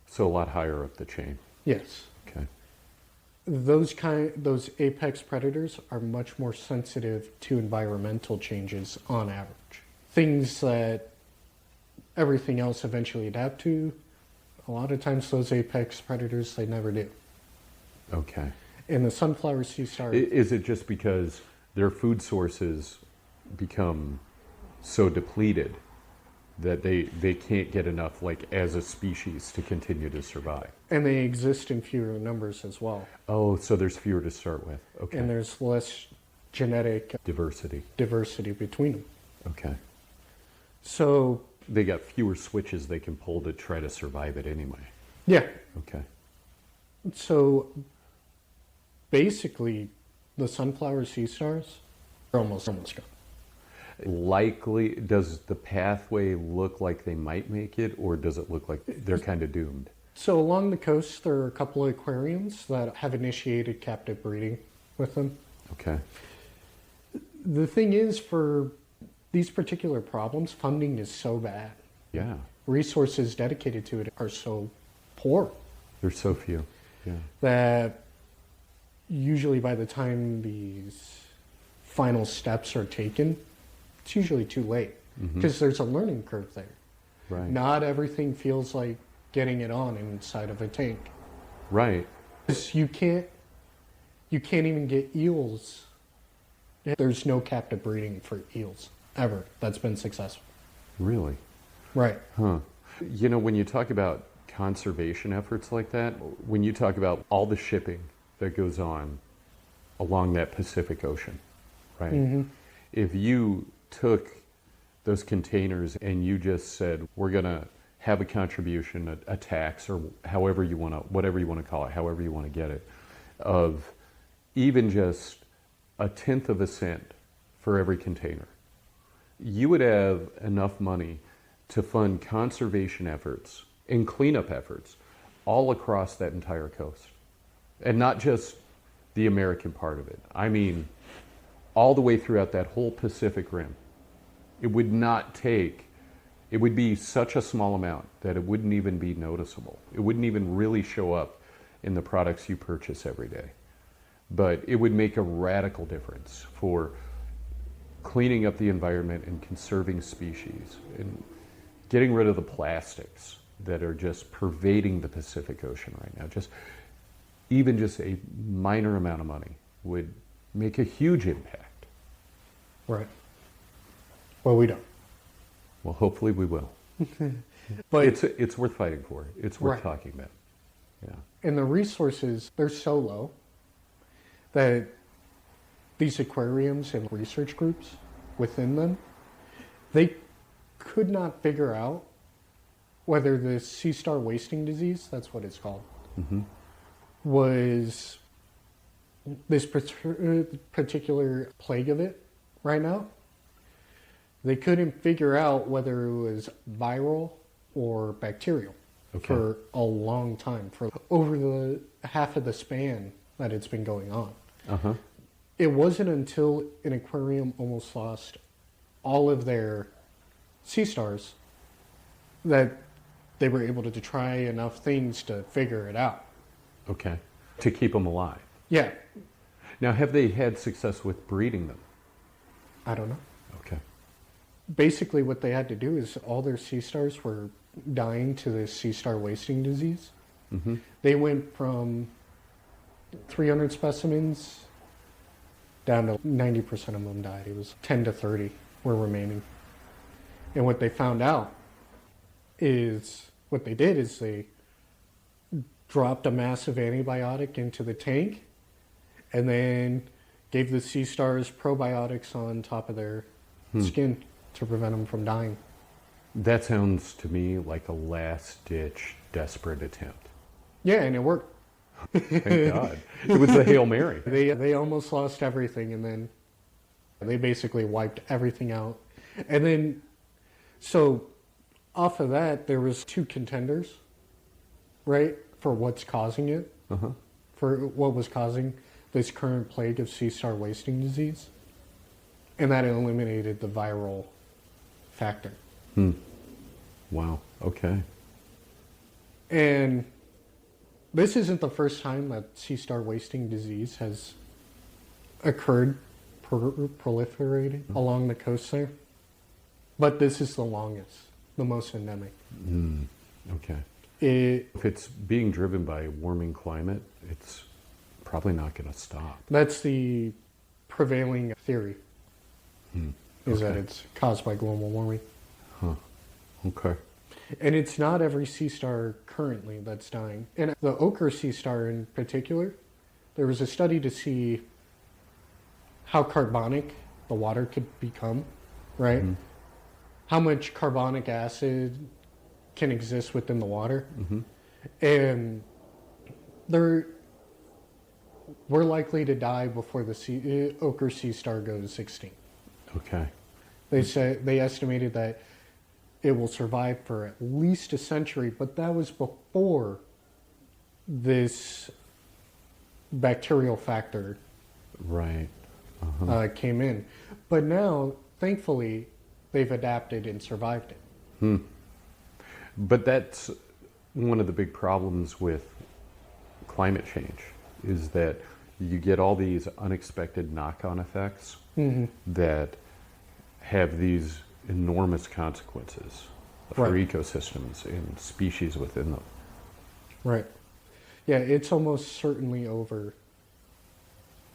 So a lot higher up the chain. yes, Okay. those apex predators are much more sensitive to environmental changes on average. Things that everything else eventually adapt to, a lot of times those apex predators, they never do. Okay. And the sunflower sea star, Is it just because their food sources become so depleted that they can't get enough, like, as a species to continue to survive? and they exist in fewer numbers as well. Oh, so there's fewer to start with. Okay. And there's less genetic Diversity. diversity between them. Okay. So, They got fewer switches they can pull to try to survive it anyway. yeah. Okay. So, basically, the sunflower sea stars are almost gone. Likely, does the pathway look like they might make it, or does it look like they're kind of doomed? So, along the coast, there are a couple of aquariums that have initiated captive breeding with them. Okay. The thing is, for these particular problems, funding is so bad. Yeah. Resources dedicated to it are so poor There's so few. Yeah. that usually by the time these final steps are taken, it's usually too late because there's a learning curve there. Right. Not everything feels like getting it on inside of a tank. Right. 'Cause you can't even get eels. There's no captive breeding for eels ever that's been successful. Really? Right. Huh. You know, when you talk about conservation efforts like that, when you talk about all the shipping that goes on along that Pacific Ocean, right? If you took those containers and you just said, we're going to have a contribution, a tax, or however you want to, whatever you want to call it, however you want to get it, of even just a tenth of a cent for every container, you would have enough money to fund conservation efforts and cleanup efforts all across that entire coast. And not just the American part of it. I mean, all the way throughout that whole Pacific Rim. It would not take, it would be such a small amount that it wouldn't even be noticeable. It wouldn't even really show up in the products you purchase every day. But it would make a radical difference for cleaning up the environment and conserving species and getting rid of the plastics that are just pervading the Pacific Ocean right now. Even just a minor amount of money would make a huge impact. Right. Well, we don't. Well, hopefully we will. But It's worth fighting for. It's worth Right. talking about. Yeah. and the resources, they're so low that these aquariums and research groups within them, they could not figure out whether this sea star wasting disease, that's what it's called, was this particular plague of it right now. They couldn't figure out whether it was viral or bacterial for a long time, for over the half of the span that it's been going on. Uh-huh. It wasn't until an aquarium almost lost all of their sea stars that they were able to try enough things to figure it out. Okay. To keep them alive. Yeah, Now, have they had success with breeding them? I don't know. Okay. Basically, what they had to do is all their sea stars were dying to this sea star wasting disease. Mm-hmm. They went from 300 specimens down to 90% of them died. It was 10 to 30 were remaining. And what they found out is what they did is they dropped a massive antibiotic into the tank and then gave the sea stars probiotics on top of their skin to prevent them from dying. That sounds to me like a last-ditch, desperate attempt. Yeah, and it worked. Thank God. It was a Hail Mary. They almost lost everything, and then they basically wiped everything out. And then, so off of that, there was two contenders, right, for what's causing it, Uh-huh. for what was causing this current plague of sea star wasting disease, and that eliminated the viral factor. Wow. Okay. And this isn't the first time that sea star wasting disease has occurred, proliferated along the coast there. But this is the longest, the most endemic. Okay. It, If it's being driven by a warming climate, it's probably not going to stop. that's the prevailing theory, is that Okay. it's caused by global warming. Huh. Okay. And it's not every sea star currently that's dying. And the ochre sea star in particular, there was a study to see how carbonic the water could become, right? How much carbonic acid can exist within the water. And we're likely to die before the ochre sea star goes extinct. Okay. They estimated that it will survive for at least a century, but that was before this bacterial factor Right. came in. But now, thankfully, they've adapted and survived it. But that's one of the big problems with climate change is that you get all these unexpected knock-on effects that have these enormous consequences for Right. ecosystems and species within them. Right. Yeah, it's almost certainly over,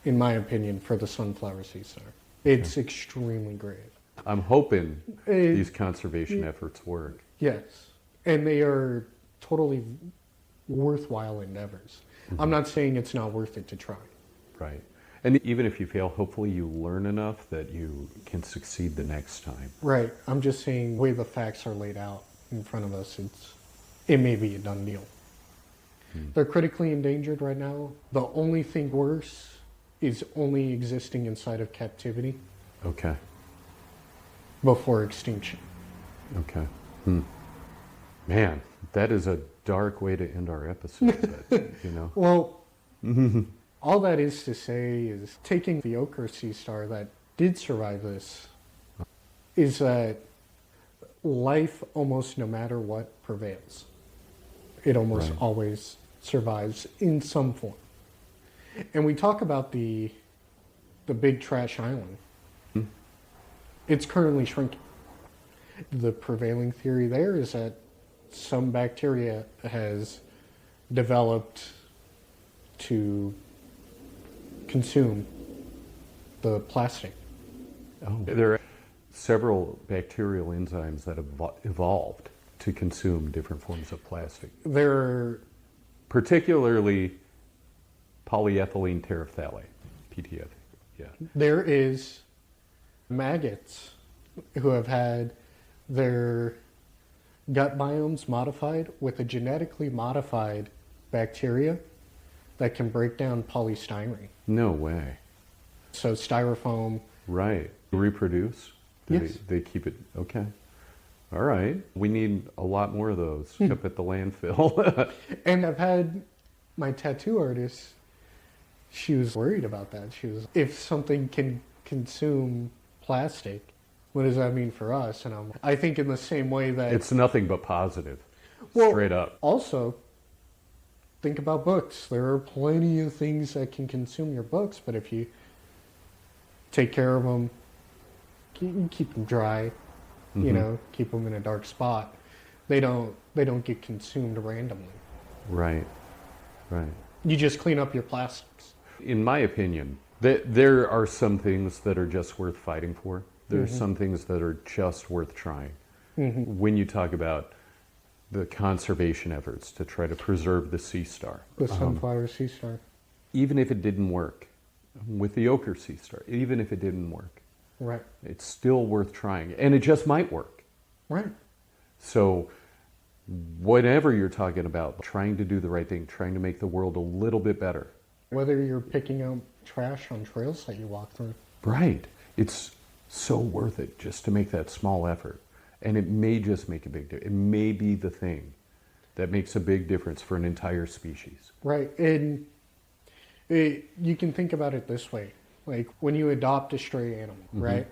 in my opinion, for the sunflower sea star. It's extremely grave. I'm hoping Eh, these conservation efforts work. Yes. And they are totally worthwhile endeavors. I'm not saying it's not worth it to try. Right. And even if you fail, hopefully you learn enough that you can succeed the next time. Right. I'm just saying the way the facts are laid out in front of us, it may be a done deal. They're critically endangered right now. The only thing worse is only existing inside of captivity Okay. before extinction. Okay. Man, that is a dark way to end our episode, but, you know. Well, all that is to say is taking the ochre sea star that did survive this is that life, almost no matter what, prevails. It almost Right. always survives in some form. And we talk about the big trash island. It's currently shrinking. The prevailing theory there is that some bacteria has developed to consume the plastic. Oh, there are several bacterial enzymes that have evolved to consume different forms of plastic, There, particularly polyethylene terephthalate, PTFE. Yeah. there is maggots who have had their gut biomes modified with a genetically modified bacteria that can break down polystyrene. No way. So styrofoam. Right. Reproduce? Yes. They keep it. Okay. All right. We need a lot more of those up at the landfill. And I've had my tattoo artist, she was worried about that. She was, if something can consume plastic, what does that mean for us? And I think in the same way that It's nothing but positive. Well, Straight up. Also, think about books. There are plenty of things that can consume your books, but if you take care of them, keep them dry, you know, keep them in a dark spot, they don't get consumed randomly. Right. Right. You just clean up your plastics. In my opinion, there are some things that are just worth fighting for. There's some things that are just worth trying. When you talk about the conservation efforts to try to preserve the sea star. The sunflower sea star. Even if it didn't work, with the ochre sea star, even if it didn't work, Right. it's still worth trying. And it just might work. Right. So whatever you're talking about, trying to do the right thing, trying to make the world a little bit better. Whether you're picking up trash on trails that you walk through. Right. It's so worth it just to make that small effort. And it may just make a big difference. It may be the thing that makes a big difference for an entire species. Right. And you can think about it this way. Like when you adopt a stray animal, right?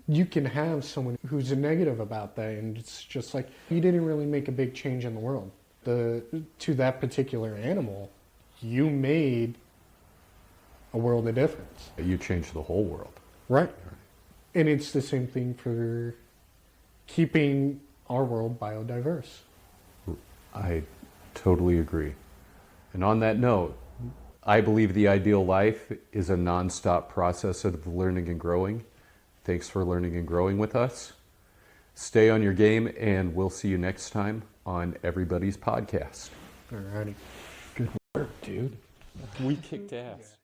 You can have someone who's negative about that, and it's just like, you didn't really make a big change in the world. To that particular animal, you made a world of difference. You change the whole world. Right. And it's the same thing for keeping our world biodiverse. I totally agree. And on that note, I believe the ideal life is a nonstop process of learning and growing. Thanks for learning and growing with us. Stay on your game, and we'll see you next time on Everybody's Podcast. Alrighty. Good work, dude. We kicked ass.